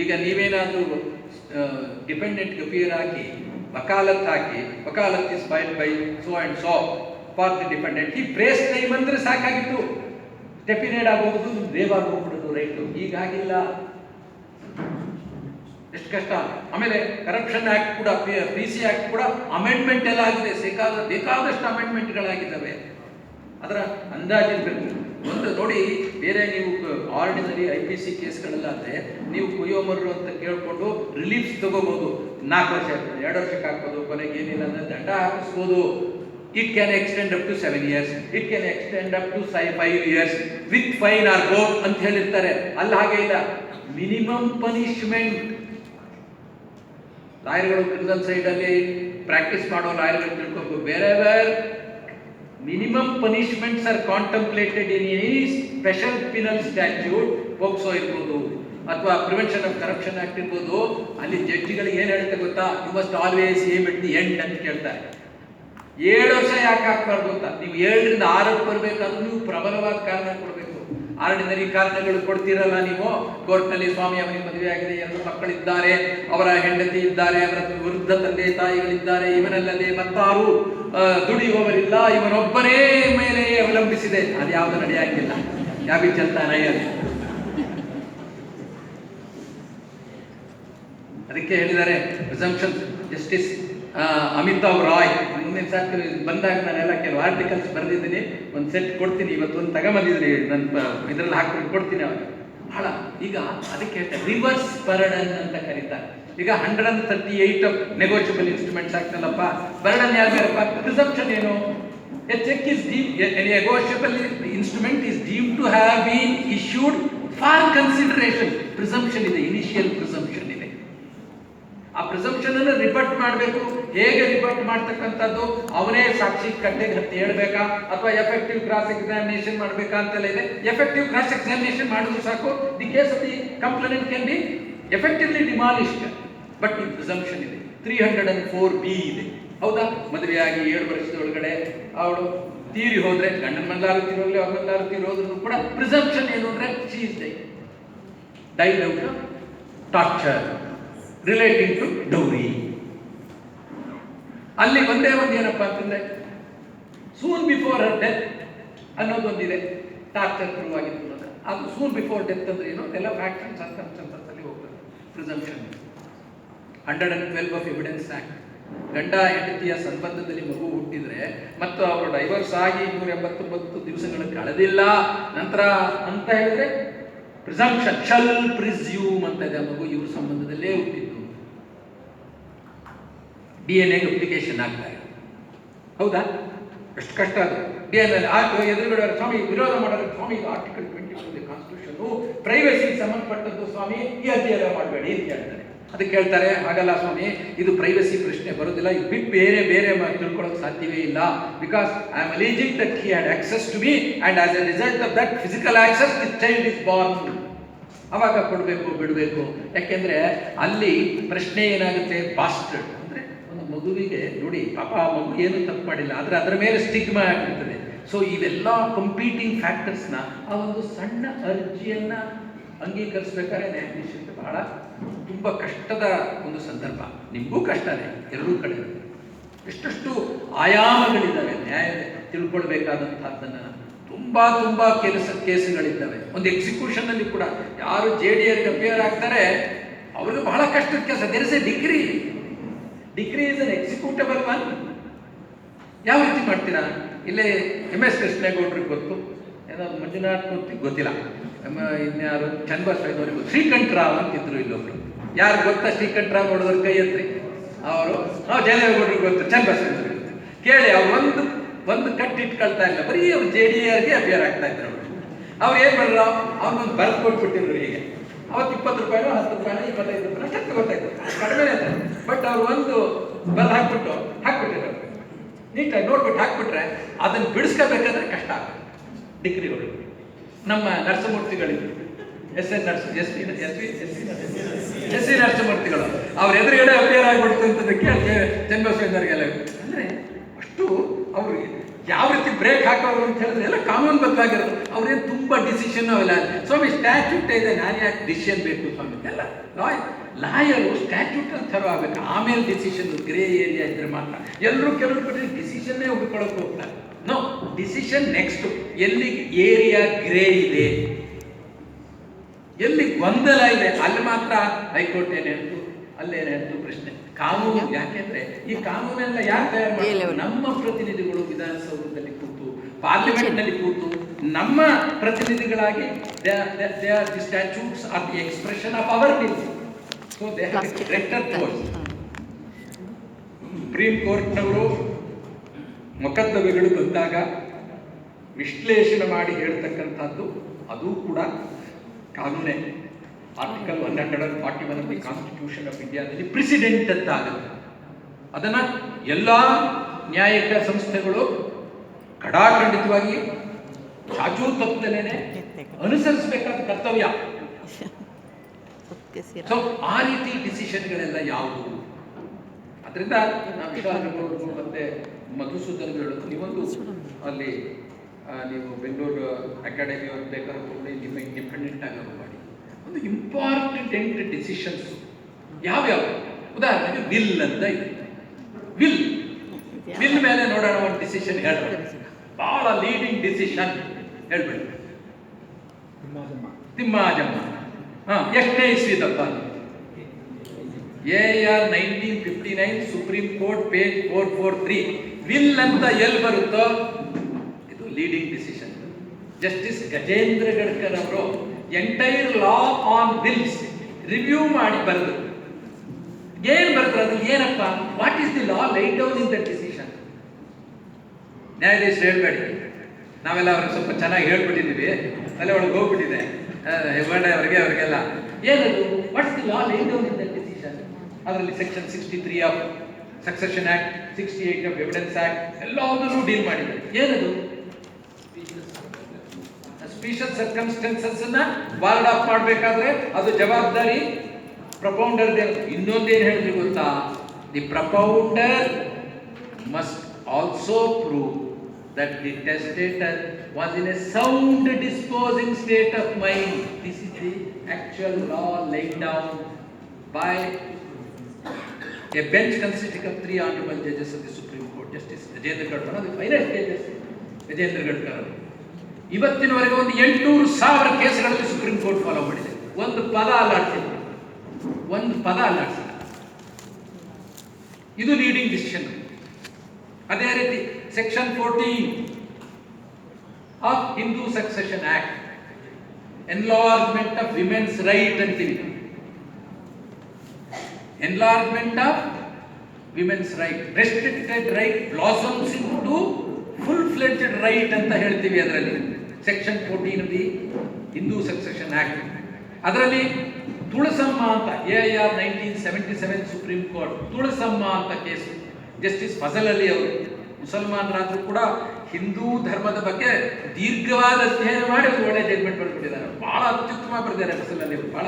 ಈಗ ನೀವೇನಾದ್ರೂ ಡಿಪೆಂಡೆಂಟ್ ಅಪಿಯರ್ ಹಾಕಿ ವಕಾಲತ್ ಹಾಕಿ, ವಕಾಲತ್ is filed by so and so for the dependent, ಈ ಪ್ರೇಸ್ ಟೈಮ್ ಅಂದ್ರೆ ಸಾಕಾಗಿತ್ತು. ಸ್ಟೆಪ್ ಇನ್ ಏಡ್ ಆಗೋದು ವೇವ್ ಆಗೋಗ್ಬಿಡೋದು ರೈಟು. ಈಗಾಗಿಲ್ಲ. ಎಷ್ಟು ಕಷ್ಟ. ಆಮೇಲೆ ಕರಪ್ಷನ್ ಆಕ್ಟ್ ಕೂಡ, PC ಆಕ್ಟ್ ಕೂಡ ಅಮೆಂಡ್ಮೆಂಟ್ ಎಲ್ಲ ಆಗಿದೆ, ಬೇಕಾದಷ್ಟು ಅಮೆಂಡ್ಮೆಂಟ್ಗಳಾಗಿದ್ದಾವೆ. ಅದರ ಅಂದಾಜಿರಬೇಕು. ಒಂದು ನೋಡಿ, ಬೇರೆ ನೀವು ಆರ್ಡಿನರಿ IPC ಕೇಸ್ಗಳಲ್ಲಾದರೆ ನೀವು ಕುಯ್ಯೋಮರ್ರು ಅಂತ ಕೇಳಿಕೊಂಡು ರಿಲೀಫ್ ತಗೋಬಹುದು, 4 ವರ್ಷ ಆಗ್ತದೆ, 2 ವರ್ಷಕ್ಕೆ ಹಾಕ್ಬೋದು, ಕೊನೆಗೆ ಏನಿಲ್ಲ ಅಂದರೆ ದಂಡ ಹಾಕಿಸ್ಬೋದು. It can extend up to 7 years. It can extend up to 5 years with fine or both ಅಂತ ಹೇಳಿರ್ತಾರೆ. ಅಲ್ಲಿ ಹಾಗೆ ಇಲ್ಲ, ಮಿನಿಮಮ್ ಪನಿಷ್ಮೆಂಟ್. ಲಾಯರ್ಗಳು ಕ್ರಿಮಿನಲ್ ಸೈಡಲ್ಲಿ ಪ್ರಾಕ್ಟೀಸ್ ಮಾಡೋ ಲಾಯರ್ಗಳು ತಿಳ್ಕೊಬೇಕು, ಬೇರೆವೇರ್ minimum punishments are contemplated in any special penal statute, POCSO ಇರ್ಬೋದು ಅಥವಾ ಪ್ರಿವೆನ್ಷನ್ ಆಫ್ ಕರಪ್ಷನ್ ಆಕ್ಟ್ ಇರ್ಬೋದು. ಅಲ್ಲಿ ಜಡ್ಜಿಗಳಿಗೆ ಏನು ಹೇಳ್ತಾರೆ ಗೊತ್ತಾ, you must always aim at the end ಅಂತ ಕೇಳ್ತಾರೆ. 7 ವರ್ಷ ಯಾಕೆ ಹಾಕ್ಬಾರ್ದು ಅಂತ. ನೀವು 7ರಿಂದ 6ಕ್ಕೆ ಬರಬೇಕಾದ್ರೂ ನೀವು ಪ್ರಬಲವಾದ ಕಾರಣ ಕೊಡಬೇಕು. ಆರ್ಡಿನರಿ ಕಾರಣಗಳು ಕೊಡ್ತೀರಲ್ಲ ನೀವು, ಕೋರ್ಟ್ನಲ್ಲಿ ಸ್ವಾಮಿ ಅವನಿಗೆ ಮದುವೆ ಆಗಿದೆ, 2 ಮಕ್ಕಳಿದ್ದಾರೆ, ಅವರ ಹೆಂಡತಿ ಇದ್ದಾರೆ, ಅವರ ವೃದ್ಧ ತಂದೆ ತಾಯಿಗಳಿದ್ದಾರೆ, ಇವನಲ್ಲದೆ ಮತ್ತಾರು ದುಡಿಯುವವರಿಲ್ಲ, ಇವನೊಬ್ಬನೇ ಮೇಲೆ ಅವಲಂಬಿಸಿದೆ, ಅದು ಯಾವುದು ನಡೆಯಾಗಿಲ್ಲ. ಯಾವಿ ಚಲ್ತಾನೆ ಅದು. ಅದಕ್ಕೆ ಹೇಳಿದ್ದಾರೆ ಪ್ರಿಸಂಪ್ಷನ್ ಜಸ್ಟಿಸ್ ಅಮಿತಾವ್ ರಾಯ್. ಮುಂದಿನ ಸಾಕು ಬಂದಾಗ ನಾನೆಲ್ಲ ಕೆಲವು ಆರ್ಟಿಕಲ್ಸ್ ಬರೆದಿದ್ದೀನಿ, ಒಂದು ಸೆಟ್ ಕೊಡ್ತೀನಿ, ಇವತ್ತು ಒಂದು ತಗೊಂಬಂದಿದ್ದೀನಿ, ನನ್ನ ಇದರಲ್ಲಿ ಹಾಕ್ಕೊಂಡು ಕೊಡ್ತೀನಿ ಅವ್ರಿಗೆ. ಬಹಳ ಈಗ ಅದಕ್ಕೆ ಹೇಳ್ತಾರೆ ರಿವರ್ಸ್ ಬರ್ಡನ್ ಅಂತ ಕರೀತಾರೆ. ಈಗ 138 ನೆಗೋಷಿಯಬಲ್ ಇನ್ಸ್ಟ್ರೂಮೆಂಟ್ಸ್ ಆಗ್ತಲ್ಲಪ್ಪ, ಬರ್ಡನ್ ಯಾರ್ಯಾರಪ್ಪ? ಪ್ರಿಸಂಪ್ಷನ್ ಏನು? A cheque is negotiable instrument is deemed to have been issued for consideration. Presumption ಇದೆ, ಇನಿಷಿಯಲ್ ಪ್ರಿಸಂಪ್ಷನ್ ಇದೆ. ಆ ಪ್ರಿಸಂಪ್ಷನ್ ಅನ್ನು ರಿಪೋರ್ಟ್ ಮಾಡಬೇಕು. ಹೇಗೆ ರಿಪೋರ್ಟ್ ಮಾಡ್ತಕ್ಕಂಥದ್ದು? ಅವನೇ ಸಾಕ್ಷಿ ಕಟ್ಟೆಗೆ ಹತ್ತಿ ಹೇಳ್ಬೇಕಾ ಅಥವಾ ಎಫೆಕ್ಟಿವ್ ಕ್ರಾಸ್ ಎಕ್ಸಾಮಿನೇಷನ್ ಮಾಡಬೇಕಾ ಅಂತೆಲ್ಲ ಇದೆ. ಎಫೆಕ್ಟಿವ್ ಕ್ರಾಸ್ ಎಕ್ಸಾಮಿನೇಷನ್ ಮಾಡಿದ್ರು ಸಾಕು, the case of the complaint can be effectively demolished. But ಈ ಪ್ರಿಸಂಪ್ಷನ್ ಇದೆ. 304B ಇದೆ. ಹೌದಾ? ಮದುವೆಯಾಗಿ 7 ವರ್ಷದ ಒಳಗಡೆ ಅವಳು ತೀರಿ ಹೋದ್ರೆ, ಗಂಡನ ಮನೆಯಲ್ಲಾರು ತೀರೋಗ್ಲಿ, ಅವ್ರ ಮನೆಯಲ್ಲಾರು ತೀರೋದ್ರು ಕೂಡ ಪ್ರಿಸಂಪ್ಷನ್ ಏನು ಅಂದ್ರೆ she is died out of torture relating to dowry. ಅಲ್ಲಿ ಒಂದೇ ಒಂದು ಏನಪ್ಪಾ ಅಂತಂದ್ರೆ ಸೂನ್ ಬಿಫೋರ್ ಹರ್ ಡೆತ್ ಅನ್ನೋದೊಂದಿದೆ. ಟಾರ್ಚರ್ ಶುರುವಾಗಿತ್ತು ಅಂತ, ಅದು ಸೂನ್ ಬಿಫೋರ್ ಡೆತ್ ಅಂದ್ರೆ ಏನು, ಎಲ್ಲ ಫ್ಯಾಕ್ಟ್ಸ್ ಸರ್ಕಮ್ಸ್ಟೆನ್ಸಸ್ ಅಲ್ಲಿ ಹೋಗ್ತದೆ. Presumption 112 of evidence act. ಗಂಡ ಹೆಂಡತಿಯ ಸಂಬಂಧದಲ್ಲಿ ಮಗು ಹುಟ್ಟಿದ್ರೆ ಮತ್ತು ಅವರು ಡೈವರ್ಸ್ ಆಗಿ 189 ದಿವಸಗಳು ಕಳೆದಿಲ್ಲ ನಂತರ ಅಂತ ಹೇಳಿದ್ರೆ ಪ್ರಿಸಂಪ್ಷನ್ ಶಲ್ ಪ್ರಿಸ್ಯೂಮ್ ಅಂತ ಇದೆ, ಮಗು ಇವ್ರ ಸಂಬಂಧದಲ್ಲೇ ಹುಟ್ಟಿದ್ದು. DNA ಅಪ್ಲಿಕೇಶನ್ ಆಗ್ತಾರೆ. ಹೌದಾ? ಎಷ್ಟು ಕಷ್ಟ ಅದು. DNA ಎದುರುಗಡೆ ಸ್ವಾಮಿ ವಿರೋಧ ಮಾಡೋದು, ಸ್ವಾಮಿ ಇದು ಆರ್ಟಿಕಲ್ 21 ಕಾನ್ಸ್ಟಿಟ್ಯೂಷನ್ ಪ್ರೈವಸಿ ಸಂಬಂಧಪಟ್ಟದ್ದು ಸ್ವಾಮಿ, ಈ ಅಧ್ಯಯನ ಮಾಡಬೇಡಿ ಅಂತ ಹೇಳ್ತಾರೆ. ಅದಕ್ಕೆ ಹೇಳ್ತಾರೆ ಹಾಗಲ್ಲ ಸ್ವಾಮಿ, ಇದು ಪ್ರೈವಸಿ ಪ್ರಶ್ನೆ ಬರೋದಿಲ್ಲ, ಇದು ಬಿಟ್ಟು ಬೇರೆ ಬೇರೆ ತಿಳ್ಕೊಳ್ಳೋಕೆ ಸಾಧ್ಯವೇ ಇಲ್ಲ. Because I am alleging that he had access to me and as a result of that physical access the child is born. ಅವಾಗ ಕೊಡಬೇಕು ಬಿಡಬೇಕು. ಯಾಕೆಂದ್ರೆ ಅಲ್ಲಿ ಪ್ರಶ್ನೆ ಏನಾಗುತ್ತೆ, ಬಾಸ್ಟರ್ಡ್ ಅಂದ್ರೆ ಒಂದು ಮಗುವಿಗೆ ನೋಡಿ ಪಾಪ ಆ ಮಗು ಏನು ತಪ್ಪು ಮಾಡಿಲ್ಲ, ಆದರೆ ಅದರ ಮೇಲೆ ಸ್ಟಿಗ್ಮಾ ಆಗಿರ್ತದೆ. ಸೊ ಇವೆಲ್ಲ ಕಂಪೀಟಿಂಗ್ ಫ್ಯಾಕ್ಟರ್ಸ್ನ ಆ ಒಂದು ಸಣ್ಣ ಅರ್ಜಿಯನ್ನ ಅಂಗೀಕರಿಸ್ಬೇಕಾದ್ರೆ ನ್ಯಾಯಾಧೀಶರಿಗೆ ಬಹಳ ತುಂಬ ಕಷ್ಟದ ಒಂದು ಸಂದರ್ಭ. ನಿಮಗೂ ಕಷ್ಟನೇ, ಎರಡೂ ಕಡೆ ಎಷ್ಟೆಷ್ಟು ಆಯಾಮಗಳಿದ್ದಾವೆ ನ್ಯಾಯ ತಿಳ್ಕೊಳ್ಬೇಕಾದಂಥದ್ದನ್ನು. ತುಂಬ ಕೇಸುಗಳಿದ್ದಾವೆ. ಒಂದು ಎಕ್ಸಿಕ್ಯೂಷನ್ ಅಲ್ಲಿ ಕೂಡ ಯಾರು JDRಗೆ ಅಪಿಯರ್ ಆಗ್ತಾರೆ ಅವ್ರಿಗೆ ಬಹಳ ಕಷ್ಟದ ಕೆಲಸ. There is a decree is unexecutable one. ಯಾವ ರೀತಿ ಮಾಡ್ತೀರಾ? ಇಲ್ಲೇ MS ಕೃಷ್ಣೇಗೌಡ್ರಿಗೆ ಗೊತ್ತು, ಏನೋ ಮಂಜುನಾಥ್ ಮೂರ್ತಿ ಗೊತ್ತಿಲ್ಲ, ಇನ್ಯಾರು ಚನ್ನಬಸವೇಶ್ವರಿಗೆ ಗೊತ್ತು, ಶ್ರೀಕಂಠರಾವ್ ಅಂತಿದ್ರು ಇಲ್ಲೊಬ್ರು. ಯಾರು ಗೊತ್ತಾ ಶ್ರೀಕಂಠರಾವ್ ನೋಡಿದ್ರೆ ಕೈ ಎತ್ರಿ. ಅವರು ಜಯದೇವಗೌಡರಿಗೆ ಗೊತ್ತು, ಚನ್ನಬಸವೇಶ್ವರಿಗೆ ಗೊತ್ತು. ಕೇಳಿ ಅವ್ರು ಒಂದು ಕಟ್ಟಿಟ್ಕೊಳ್ತಾ ಇಲ್ಲ, ಬರೀ ಅವ್ರು JDRಗೆ ಅಪಿಯರ್ ಆಗ್ತಾ ಇದ್ರು. ಅವ್ರು ಏನ್ ಮಾಡ್ರ, ಅವ್ನೊಂದು ಬರೆದು ಕೊಟ್ಬಿಟ್ಟಿದ್ರು. ಹೀಗೆ ಅವತ್ತು 20 ರೂಪಾಯಿನೋ 10 ರೂಪಾಯಿನೋ 25 ರೂಪಾಯಿನೋ ಅಷ್ಟೇ ಗೊತ್ತಾಯ್ತು, ಕಡಿಮೆ ಅಂತ. ಬಟ್ ಅವ್ರು ಒಂದು ಬಲ್ ಹಾಕ್ಬಿಟ್ಟಿದ್ರು, ನೀಟಾಗಿ ನೋಡ್ಬಿಟ್ಟು ಹಾಕ್ಬಿಟ್ರೆ ಅದನ್ನು ಬಿಡಿಸ್ಕೋಬೇಕಾದ್ರೆ ಕಷ್ಟ ಆಗುತ್ತೆ. ಡಿಗ್ರಿಗಳು ನಮ್ಮ ನರಸಮೂರ್ತಿಗಳಿದ್ರು, ಎಸ್ ಸಿ ನರಸಮೂರ್ತಿಗಳು ಅವ್ರ ಎದುರುಗಡೆ ಅಪಿಯರ್ ಆಗಿಬಿಡ್ತು ಅಂತದಕ್ಕೆ ಚನ್ನಬಸವೇಶ್ವರಿಗೆಲ್ಲ ಅಂದ್ರೆ ಅಷ್ಟು ಅವ್ರಿಗೆ ಯಾವ ರೀತಿ ಬ್ರೇಕ್ ಹಾಕೋರು ಅಂತ ಹೇಳಿದ್ರೆ ಎಲ್ಲ ಕಾನೂನು ಬದ್ಧವಾಗಿರೋದು. ಅವ್ರೇನು ತುಂಬ ಡಿಸಿಷನ್ ಅವೆಲ್ಲ ಸ್ವಾಮಿ ಸ್ಟ್ಯಾಚ್ಯೂಟ್ ಇದೆ, ನಾನು ಯಾಕೆ ಡಿಸಿಷನ್ ಬೇಕು ಸ್ವಾಮಿ ಎಲ್ಲ ಲಾಯರು ಸ್ಟ್ಯಾಚ್ಯೂಟ್ ಅಂತ ಆಗಬೇಕು, ಆಮೇಲೆ ಡಿಸಿಷನ್. ಗ್ರೇ ಏರಿಯಾ ಇದ್ರೆ ಮಾತ್ರ ಎಲ್ಲರೂ ಕೆಲವರು ಕಡೆ ಡಿಸಿಷನ್ನೇ ಹುಡ್ಕೊಳ್ಳೋಕೆ ಹೋಗ್ತಾರೆ. No, decision next. ಎಲ್ಲಿ ಏರಿಯಾ ಗ್ರೇ ಇದೆ, ಎಲ್ಲಿ ಗೊಂದಲ ಇದೆ ಅಲ್ಲಿ ಮಾತ್ರ ಹೈಕೋರ್ಟ್ ಏನು ಹೇಳ್ತು, ಅಲ್ಲೇನಾಯ್ತು ಪ್ರಶ್ನೆ. ಕಾನೂನು ಯಾಕೆಂದ್ರೆ ಈ ಕಾನೂನೆಲ್ಲ ಯಾಕೆ ತಯಾರು ಮಾಡಿ, ನಮ್ಮ ಪ್ರತಿನಿಧಿಗಳು ವಿಧಾನಸೌಧದಲ್ಲಿ ಕೂತು, ಪಾರ್ಲಿಮೆಂಟ್ ನಲ್ಲಿ ಕೂತು, ನಮ್ಮ ಪ್ರತಿನಿಧಿಗಳಾಗಿ the statutes are the expression of our will. So they have greater force. Supreme ಕೋರ್ಟ್ನವರು ಮೊಕದ್ದಮೆಗಳು ಬಂದಾಗ ವಿಶ್ಲೇಷಣೆ ಮಾಡಿ ಹೇಳ್ತಕ್ಕಂಥದ್ದು ಅದು ಕೂಡ ಕಾನೂನೇ. ಆರ್ಟಿಕಲ್ 141 ಆಫ್ ದಿ ಕಾನ್ಸ್ಟಿಟ್ಯೂಷನ್ ಆಫ್ ಇಂಡಿಯಾದಲ್ಲಿ ಪ್ರೆಸಿಡೆಂಟ್ ಅಂತ ಆಗುತ್ತೆ. ಅದನ್ನ ಎಲ್ಲ ನ್ಯಾಯಿಕ ಸಂಸ್ಥೆಗಳು ಕಡಾಖಂಡಿತವಾಗಿ ಚಾಚೂ ತಪ್ಪದಲೇನೆ ಅನುಸರಿಸಬೇಕಾದ ಕರ್ತವ್ಯ. ಸೊ ಆ ರೀತಿ ಡಿಸಿಷನ್ಗಳೆಲ್ಲ ಯಾವುವು? ಅದರಿಂದ ನಾವು ವಿಶ್ವಾಸಗಳು ಮತ್ತೆ ಮಧುಸೂದನ್ ಹೇಳೋದು, ನೀವೊಂದು ಅಲ್ಲಿ ನೀವು ಬೆಂಗಳೂರು ಅಕಾಡೆಮಿ ಅವ್ರು ಬೇಕಾದ್ರೆ ನಿಮ್ಮ ಇಂಡಿಪೆಂಡೆಂಟ್ ಆಗಿ ಮಾಡಿ ಒಂದು ಇಂಪಾರ್ಟೆಂಟ್ ಡಿಸಿಷನ್ಸ್ ಯಾವ್ಯಾವ. ಉದಾಹರಣೆಗೆ ವಿಲ್ ಅಂತ ಇದೆ. ವಿಲ್ ಮೇಲೆ ನೋಡೋಣ ಒಂದು ಡಿಸಿಷನ್ ಹೇಳ್ರಿ, ಬಹಳ ಲೀಡಿಂಗ್ ಡಿಸಿಷನ್ ಹೇಳ್ಬೇಡಿ. ತಿಮ್ಮಾಜಮ್ಮ ಎಷ್ಟನೇ ಇಸ್ವಿದಪ್ಪ? AR 1959 supreme court page 443. Will ಅಂತ ಎಲ್ಲಿ ಬರುತ್ತೋ ಇದು leading decision. Justice Gajendra Gadkar ಅವರು entire law on wills review ಮಾಡಿ ಬರೆದು ಏನ್ ಬರ್ತಾರೆ, ಅದು ಏನಪ್ಪ, what is the law laid down in that decision. ನ್ಯಾಯಾಧೀಶರು ಹೇಳ್ಬೇಡಿ, ನಾವೆಲ್ಲ ಅವ್ರಿಗೆ ಸ್ವಲ್ಪ ಚೆನ್ನಾಗಿ ಹೇಳ್ಬಿಟ್ಟಿದ್ದೀವಿ, ತಲೆ ಒಳಗೆ ಹೋಗ್ಬಿಟ್ಟಿದೆ ಹೆಬ್ಬಣ್ಣ ಅವರಿಗೆಲ್ಲ. ಏನದು, what's the law laid down in that decision? ಅದರಲ್ಲಿ section 63 of succession act, 68 of evidence act ಎಲ್ಲದನ್ನು ಡೀಲ್ ಮಾಡಿದ್ದಾರೆ. ಏನದು? ಸ್ಪೀಷಿಯಸ್ ಸರ್ಕಮ್ಸ್ಟೆನ್ಸಸ್ ಅನ್ನ ವಾರ್ಡ್ ಆಫ್ ಮಾಡಬೇಕಾದ್ರೆ ಅದು ಜವಾಬ್ದಾರಿ ಪ್ರಪೌಂಡರ್. ಇನ್ನೊಂದೇನು ಹೇಳಿದ್ರಿ ಗೊತ್ತಾ? The propounder must also prove that the testator was in a sound disposing state of mind. This is the actual law laid down by a bench consisting of 3 honorable judges of the Supreme Court. Justice Gajendra Gadkar, the finest judges Gajendra Gadkar. ಇವತ್ತಿನವರೆಗೆ ಒಂದು 800,000 ಕೇಸ್ಗಳಲ್ಲಿ supreme court follow ಮಾಡಿದೆ. ಒಂದು ಪದ ಅಲ್ಲಾಡ್ಸಿಲ್ಲ. ಇದು leading decision. ಅದೇ ರೀತಿ section 14 of Hindu succession act, enlargement of women's right ಅಂತೀವಿ. Enlargement of women's right, restricted right blossoms into full fledged right ಅಂತ ಹೇಳ್ತೀವಿ. ಅದರಲ್ಲಿ section 14 of the Hindu succession act. ಅದರಲ್ಲಿ ತುಳಸಮ್ಮ ಅಂತ AR 1977 ಸುಪ್ರೀಂ ಕೋರ್ಟ್ ತುಳಸಮ್ಮ ಅಂತ ಕೇಸು. ಜಸ್ಟಿಸ್ ಫಜಲ್ ಅಲಿ ಅವರು ಮುಸಲ್ಮಾನರಾದ್ರೂ ಕೂಡ ಹಿಂದೂ ಧರ್ಮದ ಬಗ್ಗೆ ದೀರ್ಘವಾದ ಅಧ್ಯಯನ ಮಾಡಿ ಒಂದು ಒಳ್ಳೆ ಜಡ್ಮೆಂಟ್ ಬರ್ಬಿಟ್ಟಿದ್ದಾರೆ. ಬಹಳ ಅತ್ಯುತ್ತಮ ಬರೆದಿದ್ದಾರೆ ಫಜಲ್ ಅಲಿ ಅವರು ಬಹಳ.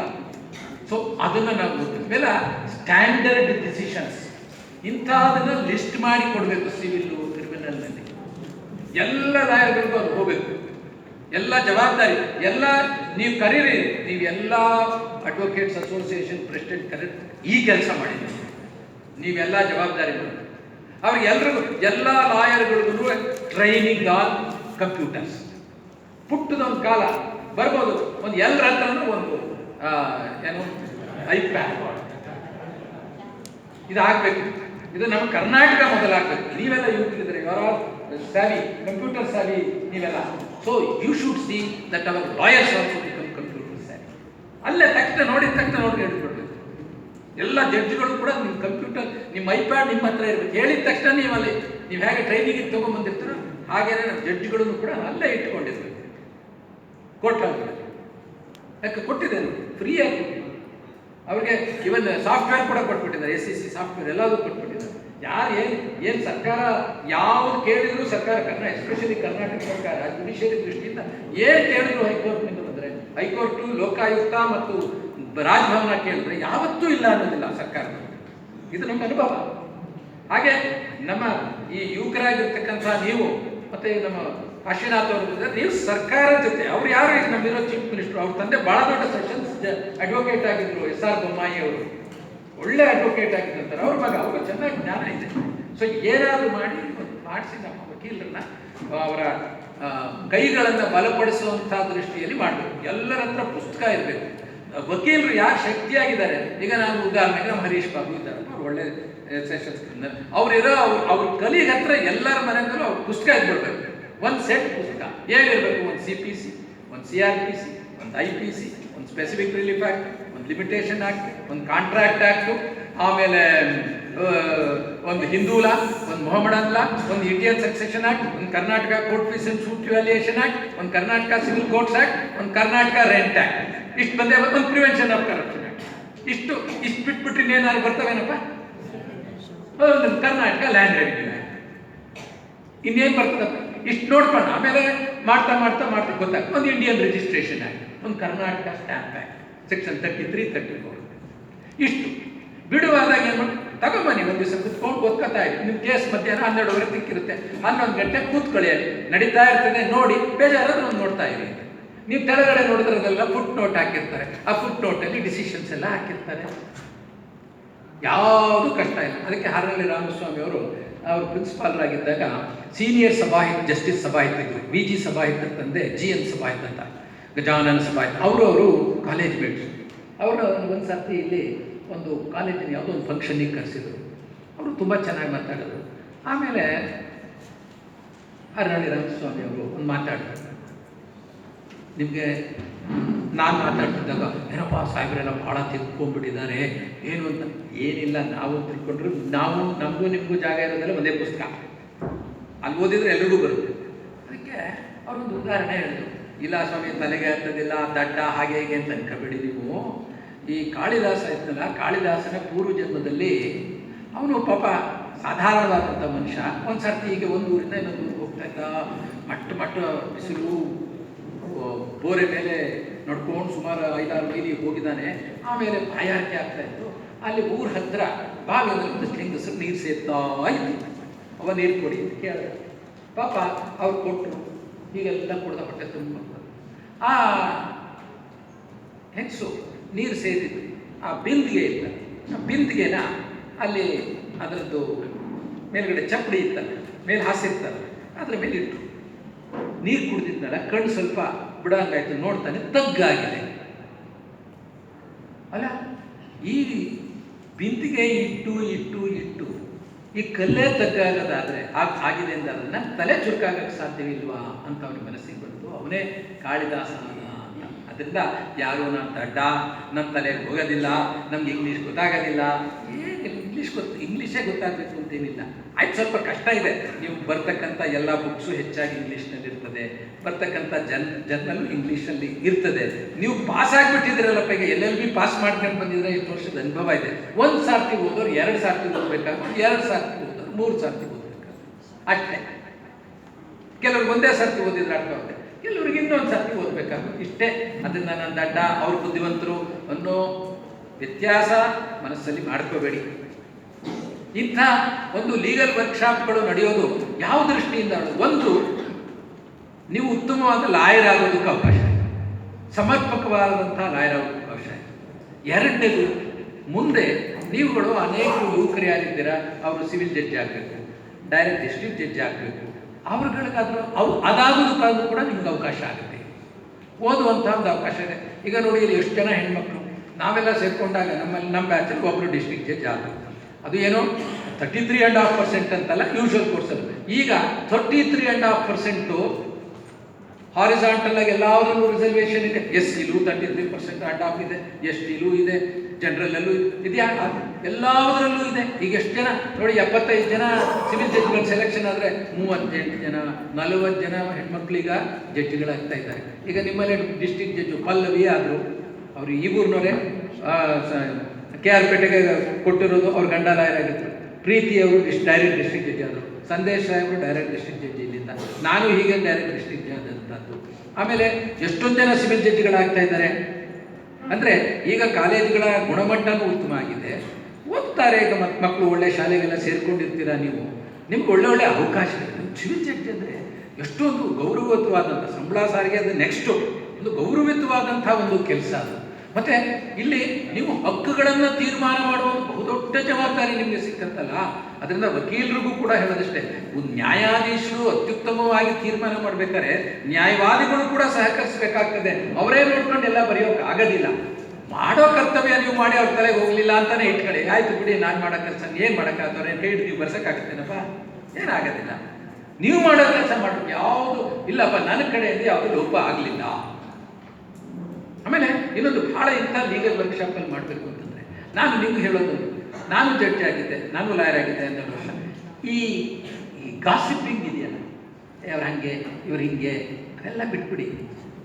ಸೊ ಅದನ್ನ ನಾವು ಗೊತ್ತಿದ ಮೇಲೆ ಸ್ಟ್ಯಾಂಡರ್ಡ್ ಡಿಸಿಷನ್ಸ್ ಇಂಥದನ್ನ ಲಿಸ್ಟ್ ಮಾಡಿ ಕೊಡಬೇಕು. ಸಿವಿಲ್ ಕ್ರಿಮಿನಲ್ ನಲ್ಲಿ ಎಲ್ಲ ಲಾಯರ್ಗಳಿಗೂ ಅದು ಹೋಗಬೇಕು. ಎಲ್ಲ ಜವಾಬ್ದಾರಿ ಎಲ್ಲ ನೀವು ಕರೀರಿ, ನೀವು ಎಲ್ಲ ಅಡ್ವೊಕೇಟ್ಸ್ ಅಸೋಸಿಯೇಷನ್ ಪ್ರೆಸಿಡೆಂಟ್ ಕರೀರಿ, ಈ ಕೆಲಸ ಮಾಡಿದ್ದೀವಿ, ನೀವೆಲ್ಲ ಜವಾಬ್ದಾರಿ ಮಾಡಿ. ಅವ್ರಿಗೆ ಎಲ್ರಿಗೂ ಎಲ್ಲ ಲಾಯರ್ಗಳಿಗೂ ಟ್ರೈನಿಂಗ್ ಆನ್ ಕಂಪ್ಯೂಟರ್ಸ್. ಪುಟ್ಟದೊಂದು ಕಾಲ ಬರ್ಬೋದು, ಒಂದು ಎಲ್ಲರ ಹತ್ರನೂ ಒಂದು ಏನು iPad ಇದು ಆಗ್ಬೇಕು. ಇದು ನಮ್ಮ ಕರ್ನಾಟಕ ಮೊದಲಾಗಬೇಕು. ನೀವೆಲ್ಲ ಯುವಕರಿದ್ರೆ ಸ್ಯಾವಿ, ಕಂಪ್ಯೂಟರ್ ಸ್ಯಾವಿ ನೀವೆಲ್ಲ. So you should see that our lawyers also become computer savvy. ಅಲ್ಲೇ ತಕ್ಷಣ ನೋಡಿದ ತಕ್ಷಣ ಅವ್ರಿಗೆ ಹೇಳ್ಕೊಡ್ಬೇಕು. ಎಲ್ಲ ಜಡ್ಜ್ಗಳು ಕೂಡ ನಿಮ್ಮ ಕಂಪ್ಯೂಟರ್, ನಿಮ್ಮ iPad ನಿಮ್ಮ ಹತ್ರ ಇರಬೇಕು. ಹೇಳಿದ ತಕ್ಷಣ ನೀವಲ್ಲಿ ನೀವು ಹೇಗೆ ಟ್ರೈನಿಂಗಿಗೆ ತೊಗೊಂಡ್ಬಂದಿರ್ತೀರೋ ಹಾಗೇನೆ ನಮ್ಮ ಜಡ್ಜ್ಗಳನ್ನು ಕೂಡ ಅಲ್ಲೇ ಇಟ್ಕೊಂಡಿರ್ಬೇಕು. ಕೋರ್ಟ್ ಹಾಲ್ಗಳಲ್ಲಿ ಯಾಕೆ ಕೊಟ್ಟಿದೆ ನೋಡಿ, ಫ್ರೀಯಾಗಿ ಅವ್ರಿಗೆ ಇವನ್ ಸಾಫ್ಟ್ವೇರ್ ಕೂಡ ಕೊಟ್ಬಿಟ್ಟಿದ್ದಾರೆ. SEC ಸಾಫ್ಟ್ವೇರ್ ಎಲ್ಲದೂ ಕೊಟ್ಬಿಟ್ಟಿದ್ದಾರೆ. ಯಾರು ಏನು ಸರ್ಕಾರ ಯಾವುದು ಕೇಳಿದ್ರು ಸರ್ಕಾರ ಎಸ್ಪೆಷಲಿ ಕರ್ನಾಟಕ ಸರ್ಕಾರ ಜುಡಿಷಿಯರಿ ದೃಷ್ಟಿಯಿಂದ ಏನು ಕೇಳಿದ್ರು ಹೈಕೋರ್ಟ್ನಿಂದ ಬಂದರೆ, ಹೈಕೋರ್ಟು, ಲೋಕಾಯುಕ್ತ ಮತ್ತು ರಾಜಭವನ ಕೇಳಿದ್ರೆ ಯಾವತ್ತೂ ಇಲ್ಲ ಅನ್ನೋದಿಲ್ಲ ಸರ್ಕಾರದ. ಇದು ನಮ್ಮ ಅನುಭವ. ಹಾಗೆ ನಮ್ಮ ಈ ಯುವಕರಾಗಿರ್ತಕ್ಕಂಥ ನೀವು ಮತ್ತೆ ನಮ್ಮ ಕಾಶಿನಾಥ್ ಅವರು, ನೀವು ಸರ್ಕಾರದ ಜೊತೆ ಅವ್ರು ಯಾರು ಈಗ ನಮ್ಮಿರೋ ಚೀಫ್ ಮಿನಿಸ್ಟರ್, ಅವ್ರ ತಂದೆ ಬಹಳ ದೊಡ್ಡ ಸೆಷನ್ಸ್ ಅಡ್ವೊಕೇಟ್ ಆಗಿದ್ರು. SR ಬೊಮ್ಮಾಯಿ ಅವರು ಒಳ್ಳೆ ಅಡ್ವೊಕೇಟ್ ಆಗಿದ್ದಂತಾರೆ. ಅವ್ರ ಮಗ ಅವ್ರಿಗೆ ಚೆನ್ನಾಗಿ ಜ್ಞಾನ ಇದೆ. ಸೊ ಏನಾದರೂ ಮಾಡಿಸಿ ನಮ್ಮ ವಕೀಲರನ್ನ ಅವರ ಕೈಗಳನ್ನು ಬಲಪಡಿಸುವಂಥ ದೃಷ್ಟಿಯಲ್ಲಿ ಮಾಡಬೇಕು. ಎಲ್ಲರ ಹತ್ರ ಪುಸ್ತಕ ಇರಬೇಕು. ವಕೀಲರು ಯಾರು ಶಕ್ತಿಯಾಗಿದ್ದಾರೆ, ಈಗ ನಾನು ಉದಾಹರಣೆಗೆ ನಮ್ಮ ಹರೀಶ್ ಬಾಬು ಇದ್ದಾರೆ, ಅವ್ರು ಒಳ್ಳೆ ಸೆಷನ್ಸ್ ಅವ್ರ ಕಲೀಗ್ ಹತ್ರ ಎಲ್ಲರ ಮನೆಯಲ್ಲೂ ಅವ್ರ ಪುಸ್ತಕ ಇದ್ಬಿಡ್ಬೇಕು, ಒಂದು ಸೆಟ್ ಪುಸ್ತಕ ಏನಿರಬೇಕು, ಒಂದು CPC, ಒಂದು CRPC, ಒಂದು IPC, ಒಂದು ಸ್ಪೆಸಿಫಿಕ್ ರಿಲೀಫ್ ಆಕ್ಟ್, ಒಂದು ಲಿಮಿಟೇಷನ್ ಆಕ್ಟ್, ಒಂದು ಕಾಂಟ್ರಾಕ್ಟ್ ಆಕ್ಟ್, ಆಮೇಲೆ ಒಂದು ಹಿಂದೂ ಲಾ, ಒಂದು ಮೊಹಮ್ಮಡನ್ ಲಾ, ಒಂದು ಇಂಡಿಯನ್ ಸಕ್ಸೆಷನ್ ಆಕ್ಟ್, ಒಂದು Karnataka court fees and suit valuation act, ಒಂದು ಕರ್ನಾಟಕ ಸಿವಿಲ್ ಕೋರ್ಟ್ಸ್ ಆಕ್ಟ್, ಒಂದು ಕರ್ನಾಟಕ ರೆಂಟ್ ಆಕ್ಟ್, ಇಷ್ಟು ಬಂದೆ, ಒಂದು ಪ್ರಿವೆನ್ಷನ್ ಆಫ್ ಕರಪ್ಷನ್ ಆಕ್ಟ್. ಇಷ್ಟು ಬಿಟ್ಬಿಟ್ರೆ ಇನ್ನೇನಾದ್ರು ಬರ್ತವೇನಪ್ಪ? ಒಂದು ಕರ್ನಾಟಕ ಲ್ಯಾಂಡ್ ರೆವಿನ್ಯೂ ಆಕ್ಟ್, ಇನ್ನೇನು ಬರ್ತದಪ್ಪ? ಇಷ್ಟು ನೋಡ್ಕೊಂಡು ಆಮೇಲೆ ಮಾಡ್ತಾ ಮಾಡ್ತಾ ಮಾಡ್ತಾ ಗೊತ್ತಾಗ್ತದೆ ಒಂದು ಇಂಡಿಯನ್ ರಿಜಿಸ್ಟ್ರೇಷನ್ ಆಕ್ಟ್, ಒಂದು ಕರ್ನಾಟಕ ಸ್ಟ್ಯಾಂಪ್ ಆಕ್ಟ್ ಸೆಕ್ಷನ್ 33, 34. ಇಷ್ಟು ಬಿಡುವಾದಾಗ ಏನು ಮಾಡಿ ತಗೊಂಬನ್ನಿ, ಒಂದು ದಿವಸ ಕುತ್ಕೊಂಡು ಓದ್ಕೊತಾ ಇರಿ. ನಿಮ್ಮ ಕೇಸ್ ಮಧ್ಯಾಹ್ನ 12 ಗಂಟೆ ತಿಕ್ಕಿರುತ್ತೆ, 11 ಗಂಟೆ ಕೂತ್ಕೊಳ್ಳಿ, ಅಲ್ಲಿ ನಡೀತಾ ಇರ್ತದೆ, ನೋಡಿ ಬೇಜಾರಾದ್ರೆ ಒಂದು ನೋಡ್ತಾ ಇರಿ. ನೀವು ಕೆಳಗಡೆ ನೋಡಿದ್ರದೆಲ್ಲ ಫುಟ್ ನೋಟ್ ಹಾಕಿರ್ತಾರೆ, ಆ ಫುಟ್ ನೋಟಲ್ಲಿ ಡಿಸಿಷನ್ಸ್ ಎಲ್ಲ ಹಾಕಿರ್ತಾರೆ. ಯಾವುದು ಕಷ್ಟ ಇಲ್ಲ. ಅದಕ್ಕೆ ಹರಳಿ ರಾಮಸ್ವಾಮಿ ಅವರು ಪ್ರಿನ್ಸಿಪಾಲರಾಗಿದ್ದಾಗ ಸೀನಿಯರ್ ಸಭಾಹಿತ ಜಸ್ಟಿಸ್ ಸಭಾಹಿತ ಇದ್ದರು, VG ಸಭಾಹಿತ ತಂದೆ GN ಸಭಾಹಿತ ಅಂತ, ಗಜಾನನ ಸಭಾಹಿತ. ಅವರು ಕಾಲೇಜ್ ಮೇಟ್ರು. ಅವರು ಒಂದು ಸರ್ತಿ ಇಲ್ಲಿ ಒಂದು ಕಾಲೇಜಿನ ಯಾವುದೋ ಒಂದು ಫಂಕ್ಷನ್ನಿಗೆ ಕರೆಸಿದರು. ಅವರು ತುಂಬ ಚೆನ್ನಾಗಿ ಮಾತಾಡೋರು. ಆಮೇಲೆ ಹರಳಿ ರಾಮಸ್ವಾಮಿ ಅವರು ಒಂದು ಮಾತಾಡಿದ್ರು. ನಿಮಗೆ ನಾನು ಮಾತಾಡ್ತಿದ್ದಾಗ ಏನಪ್ಪ ಸಾಹೇಬ್ರೆಲ್ಲ ಭಾಳ ತಿಳ್ಕೊಂಡ್ಬಿಟ್ಟಿದ್ದಾರೆ ಏನು ಅಂತ. ಏನಿಲ್ಲ, ನಾವು ತಿಳ್ಕೊಂಡ್ರು, ನಮಗೂ ನಿಮಗೂ ಜಾಗ ಇರೋದೆಲ್ಲ ಒಂದೇ ಪುಸ್ತಕ, ಅಲ್ಲಿ ಓದಿದ್ರೆ ಎಲ್ರಿಗೂ ಬರುತ್ತೆ. ಅದಕ್ಕೆ ಅವರೊಂದು ಉದಾಹರಣೆ ಹೇಳಿದ್ರು. ಇಲ್ಲ ಸ್ವಾಮಿ, ತಲೆಗೆ ಹತ್ತದಿಲ್ಲ, ದಡ್ಡ ಹಾಗೆ ಹೇಗೆ ಅಂತ ಅನ್ಕೋಬೇಡಿ ನೀವು. ಈ ಕಾಳಿದಾಸ ಇತ್ತಲ್ಲ, ಕಾಳಿದಾಸನ ಪೂರ್ವ ಜನ್ಮದಲ್ಲಿ ಅವನು ಪಾಪ ಸಾಧಾರಣವಾದಂಥ ಮನುಷ್ಯ. ಒಂದು ಸರ್ತಿ ಹೀಗೆ ಒಂದು ಊರಿಂದ ಇನ್ನೊಂದು ಊರಿಗೆ ಹೋಗ್ತಾ ಇದ್ದ. ಮಟ್ಟ ಬಿಸಿಲು, ಬೋರೆ ಮೇಲೆ ನಡ್ಕೊಂಡು ಸುಮಾರು 5-6 ಮೈಲಿ ಹೋಗಿದ್ದಾನೆ. ಆಮೇಲೆ ಬಾಯಾರಿಕೆ ಆಗ್ತಾ ಇತ್ತು. ಅಲ್ಲಿ ಊರ ಹತ್ರ ಬಾವಿಯಲ್ಲಿ ಹೆಂಗಸರು ನೀರು ಸೇರ್ತಾ ಇತ್ತು. ಅವ ನೀರು ಕೊಡಿ ಅಂತ ಕೇಳಿದೆ. ಪಾಪ ಅವ್ರು ಕೊಟ್ಟರು, ಹೀಗೆಲ್ಲ ಕುಡ್ದ ಹೊಟ್ಟೆ ತುಂಬಿಕೊಂಡು. ಆ ಹೆಂಗಸು ನೀರು ಸೇರಿದ್ದು ಆ ಬಿಂದಿಗೆ ಇತ್ತ, ಆ ಬಿಂದಿಗೆನ ಅಲ್ಲಿ ಅದರದ್ದು ಮೇಲ್ಗಡೆ ಚಪ್ಪಡಿ ಇತ್ತಲ್ಲ, ಮೇಲೆ ಹಾಸಿರ್ತಾರೆ, ಅದ್ರ ಮೇಲೆ ಇಟ್ಟು ನೀರು ಕುಡ್ದಿದ್ದಲ್ಲ, ಕಣ್ಣು ಸ್ವಲ್ಪ ಬಿಡಂಗಾಯ್ತು, ನೋಡ್ತಾನೆ ತಗ್ಗಾಗಿದೆ. ಅಲ್ಲ, ಈ ಬಿಂದಿಗೆ ಇಟ್ಟು ಈ ಕಲ್ಲೇ ತಗ್ಗಾಗದಾದ್ರೆ ಆಗಿದೆ ಅಂತ ಅದನ್ನ ತಲೆ ಚುರುಕಾಗಕ್ಕೆ ಸಾಧ್ಯವಿಲ್ವಾ ಅಂತ ಅವನಿಗೆ ಮನಸ್ಸಿಗೆ ಬಂತು. ಅವನೇ ಕಾಳಿದಾಸ ಅಂತ. ಅದರಿಂದ ಯಾರು ನಾನು ದಡ್ಡ, ನಮ್ಮ ತಲೆಗೆ ಹೋಗೋದಿಲ್ಲ, ನಮ್ಗೆ ಇಂಗ್ಲೀಷ್ ಗೊತ್ತಾಗೋದಿಲ್ಲ, ಇಂಗ್ಲೀಷೇ ಗೊತ್ತಾಗಬೇಕು ಅಂತೇನಿಲ್ಲ. ಆಯ್ತು, ಸ್ವಲ್ಪ ಕಷ್ಟ ಇದೆ. ನೀವು ಬರ್ತಕ್ಕಂಥ ಎಲ್ಲ ಬುಕ್ಸು ಹೆಚ್ಚಾಗಿ ಇಂಗ್ಲೀಷ್ನಲ್ಲಿ ಇರ್ತದೆ, ಬರ್ತಕ್ಕಂಥ ಜರ್ನಲ್ಲು ಇಂಗ್ಲೀಷಲ್ಲಿ ಇರ್ತದೆ. ನೀವು ಪಾಸ್ ಆಗಿಬಿಟ್ಟಿದ್ರಲ್ಲಪ್ಪ, ಈಗ LLB ಪಾಸ್ ಮಾಡ್ಕೊಂಡು ಬಂದಿದ್ರೆ ಇಷ್ಟು ವರ್ಷದ ಅನುಭವ ಇದೆ. 1 ಸಾರ್ತಿ ಓದೋರು 2 ಸಾರ್ತಿ ಓದಬೇಕಾಗುತ್ತೆ, 2 ಸಾರ್ತಿ ಓದೋರು 3 ಸಾರ್ತಿ ಓದಬೇಕಾಗುತ್ತೆ ಅಷ್ಟೇ. ಕೆಲವ್ರಿಗೆ ಒಂದೇ ಸರ್ತಿ ಓದಿದ್ರೆ ಅರ್ಥ ಆಗುತ್ತೆ, ಕೆಲವ್ರಿಗೆ ಇನ್ನೊಂದು ಸರ್ತಿ ಓದಬೇಕಾಗುತ್ತೆ, ಇಷ್ಟೇ. ಅದರಿಂದ ನಾನು ದಡ್ಡ, ಅವ್ರು ಬುದ್ಧಿವಂತರು ಅನ್ನೋ ವ್ಯತ್ಯಾಸ ಮನಸ್ಸಲ್ಲಿ ಮಾಡ್ಕೋಬೇಡಿ. ಇಂಥ ಒಂದು ಲೀಗಲ್ ವರ್ಕ್ಶಾಪ್ಗಳು ನಡೆಯೋದು ಯಾವ ದೃಷ್ಟಿಯಿಂದ? ಒಂದು, ನೀವು ಉತ್ತಮವಾದ ಲಾಯರ್ ಆಗೋದಕ್ಕೆ ಅವಕಾಶ ಇದೆ, ಸಮರ್ಪಕವಾದಂಥ ಲಾಯರ್ ಆಗೋದಕ್ಕೆ ಅವಕಾಶ ಇದೆ. ಎರಡನೇದು, ಮುಂದೆ ನೀವುಗಳು ಅನೇಕ ಯುವಕರಿಯಾಗಿದ್ದೀರಾ, ಅವರು ಸಿವಿಲ್ ಜಡ್ಜ್ ಆಗಬೇಕು, ಡೈರೆಕ್ಟ್ ಡಿಸ್ಟ್ರಿಕ್ಟ್ ಜಡ್ಜ್ ಆಗಬೇಕು. ಅವ್ರುಗಳಿಗಾದ್ರೂ ಅದಾಗೋದಕ್ಕಾದ್ರೂ ಕೂಡ ನಿಮ್ಗೆ ಅವಕಾಶ ಆಗುತ್ತೆ, ಓದುವಂಥ ಒಂದು ಅವಕಾಶ ಇದೆ. ಈಗ ನೋಡಿ, ಇಲ್ಲಿ ಎಷ್ಟು ಜನ ಹೆಣ್ಮಕ್ಳು ನಾವೆಲ್ಲ ಸೇರಿಕೊಂಡಾಗ ನಮ್ಮ ಬ್ಯಾಚಲ್ಲಿ ಒಬ್ಬರು ಡಿಸ್ಟ್ರಿಕ್ಟ್ ಜಡ್ಜ್ ಆದರು. ಅದು ಏನೋ 33.5% ಅಂತಲ್ಲ ಯೂಶುವಲ್ ಕೋರ್ಸಲ್ಲಿ. ಈಗ 33.5% ಹಾರಿಸಾಂಟಲ್ ಆಗಿ ಎಲ್ಲಾದ್ರಲ್ಲೂ ರಿಸರ್ವೇಷನ್ ಇದೆ. SCಲೂ 33% ಇದೆ, STಲೂ ಇದೆ, ಜನರಲ್ಲೂ ಇದೆಯಾ, ಎಲ್ಲದರಲ್ಲೂ ಇದೆ. ಈಗ ಎಷ್ಟು ಜನ ನೋಡಿ, 75 ಜನ ಸಿವಿಲ್ ಜಡ್ಜ್ಗಳು ಸೆಲೆಕ್ಷನ್ ಆದರೆ 38 ಜನ 40 ಜನ ಹೆಣ್ಮಕ್ಳೀಗ ಜಡ್ಜ್ಗಳಾಗ್ತಾ ಇದ್ದಾರೆ. ಈಗ ನಿಮ್ಮಲ್ಲಿ ಡಿಸ್ಟ್ರಿಕ್ಟ್ ಜಡ್ಜು ಪಲ್ಲವಿ ಆದರು, ಅವರು ಈ ಊರಿನವರೇ, KR ಪೇಟೆಗೆ ಕೊಟ್ಟಿರೋದು ಅವ್ರ ಗಂಡ ಲಾಯರ್ ಆಗಿದ್ರು. ಪ್ರೀತಿ ಅವರು ಡೈರೆಕ್ಟ್ ಡಿಸ್ಟ್ರಿಕ್ಟ್ ಜಡ್ಜ್ ಆದರು, ಸಂದೇಶ್ ಸಾಹೇಬರು ಡೈರೆಕ್ಟ್ ಡಿಸ್ಟ್ರಿಕ್ಟ್ ಜಡ್ಜ್ ಇಲ್ಲಿಂದ, ನಾನು ಹೀಗೆ ಡೈರೆಕ್ಟ್ ಡಿಸ್ಟ್ರಿಕ್ಟ್ ಜಡ್ಜ್ ಆದಂಥದ್ದು. ಆಮೇಲೆ ಎಷ್ಟೊಂದು ಜನ ಸಿವಿಲ್ ಜಡ್ಜ್ಗಳಾಗ್ತಾ ಇದ್ದಾರೆ. ಅಂದರೆ ಈಗ ಕಾಲೇಜುಗಳ ಗುಣಮಟ್ಟನೂ ಉತ್ತಮ ಆಗಿದೆ, ಓದ್ತಾರೆ. ಈಗ ಮಕ್ಕಳು ಒಳ್ಳೆ ಶಾಲೆಗೆಲ್ಲ ಸೇರ್ಕೊಂಡಿರ್ತೀರಾ ನೀವು, ನಿಮ್ಗೆ ಒಳ್ಳೆ ಅವಕಾಶ ಇದೆ. ಸಿವಿಲ್ ಜಡ್ಜ್ ಅಂದರೆ ಎಷ್ಟೊಂದು ಗೌರವಯುತವಾದಂಥ ಸಂಬಳ ಸಾರಿಗೆ, ಅದು ನೆಕ್ಸ್ಟು ಒಂದು ಗೌರವಯುತವಾದಂಥ ಒಂದು ಕೆಲಸ ಅದು. ಮತ್ತು ಇಲ್ಲಿ ನೀವು ಹಕ್ಕುಗಳನ್ನು ತೀರ್ಮಾನ ಮಾಡುವ ಬಹುದೊಡ್ಡ ಜವಾಬ್ದಾರಿ ನಿಮಗೆ ಸಿಕ್ಕತ್ತಲ್ಲ. ಅದರಿಂದ ವಕೀಲರಿಗೂ ಕೂಡ ಹೇಳೋದಷ್ಟೇ, ಒಂದು ನ್ಯಾಯಾಧೀಶರು ಅತ್ಯುತ್ತಮವಾಗಿ ತೀರ್ಮಾನ ಮಾಡಬೇಕಾದ್ರೆ ನ್ಯಾಯವಾದಿಗಳು ಕೂಡ ಸಹಕರಿಸಬೇಕಾಗ್ತದೆ. ಅವರೇ ನೋಡ್ಕೊಂಡು ಎಲ್ಲ ಬರೆಯೋಕೆ ಆಗೋದಿಲ್ಲ. ಮಾಡೋ ಕರ್ತವ್ಯ ನೀವು ಮಾಡಿ ಅವ್ರ ತಲೆಗೆ ಹೋಗ್ಲಿಲ್ಲ ಅಂತಾನೆ ಇಟ್ಕೊಳ್ಳಿ. ಆಯ್ತು ಬಿಡಿ, ನಾನು ಮಾಡೋ ಕೆಲಸ ಏನು ಮಾಡೋಕ್ಕಾಗ್ತವ್ರೆ ಕೈ ಹಿಡಿದು ನೀವು ಬರ್ಸೋಕ್ಕಾಗತ್ತೇನಪ್ಪ? ಏನಾಗೋದಿಲ್ಲ. ನೀವು ಮಾಡೋ ಕೆಲಸ ಮಾಡಬೇಕು. ಯಾವುದು ಇಲ್ಲಪ್ಪ ನನ್ನ ಕಡೆಯಿಂದ ಯಾವುದು ಲೋಪ ಆಗಲಿಲ್ಲ. ಆಮೇಲೆ ಇನ್ನೊಂದು ಬಹಳ ಇಂಥ ಲೀಗಲ್ ವರ್ಕ್ಶಾಪಲ್ಲಿ ಮಾಡಬೇಕು ಅಂತಂದರೆ, ನಾನು ನಿಮ್ಗೆ ಹೇಳೋದು, ನಾನು ಜಡ್ಜ್ ಆಗಿದ್ದೆ, ನಾನು ಲಾಯರ್ ಆಗಿದ್ದೆ ಅಂತ ಈ ಗಾಸಿಪಿಂಗ್ ಇದೆಯಲ್ಲ, ಅವ್ರು ಹಾಗೆ ಇವ್ರು ಹಿಂಗೆ ಅದೆಲ್ಲ ಬಿಟ್ಬಿಡಿ.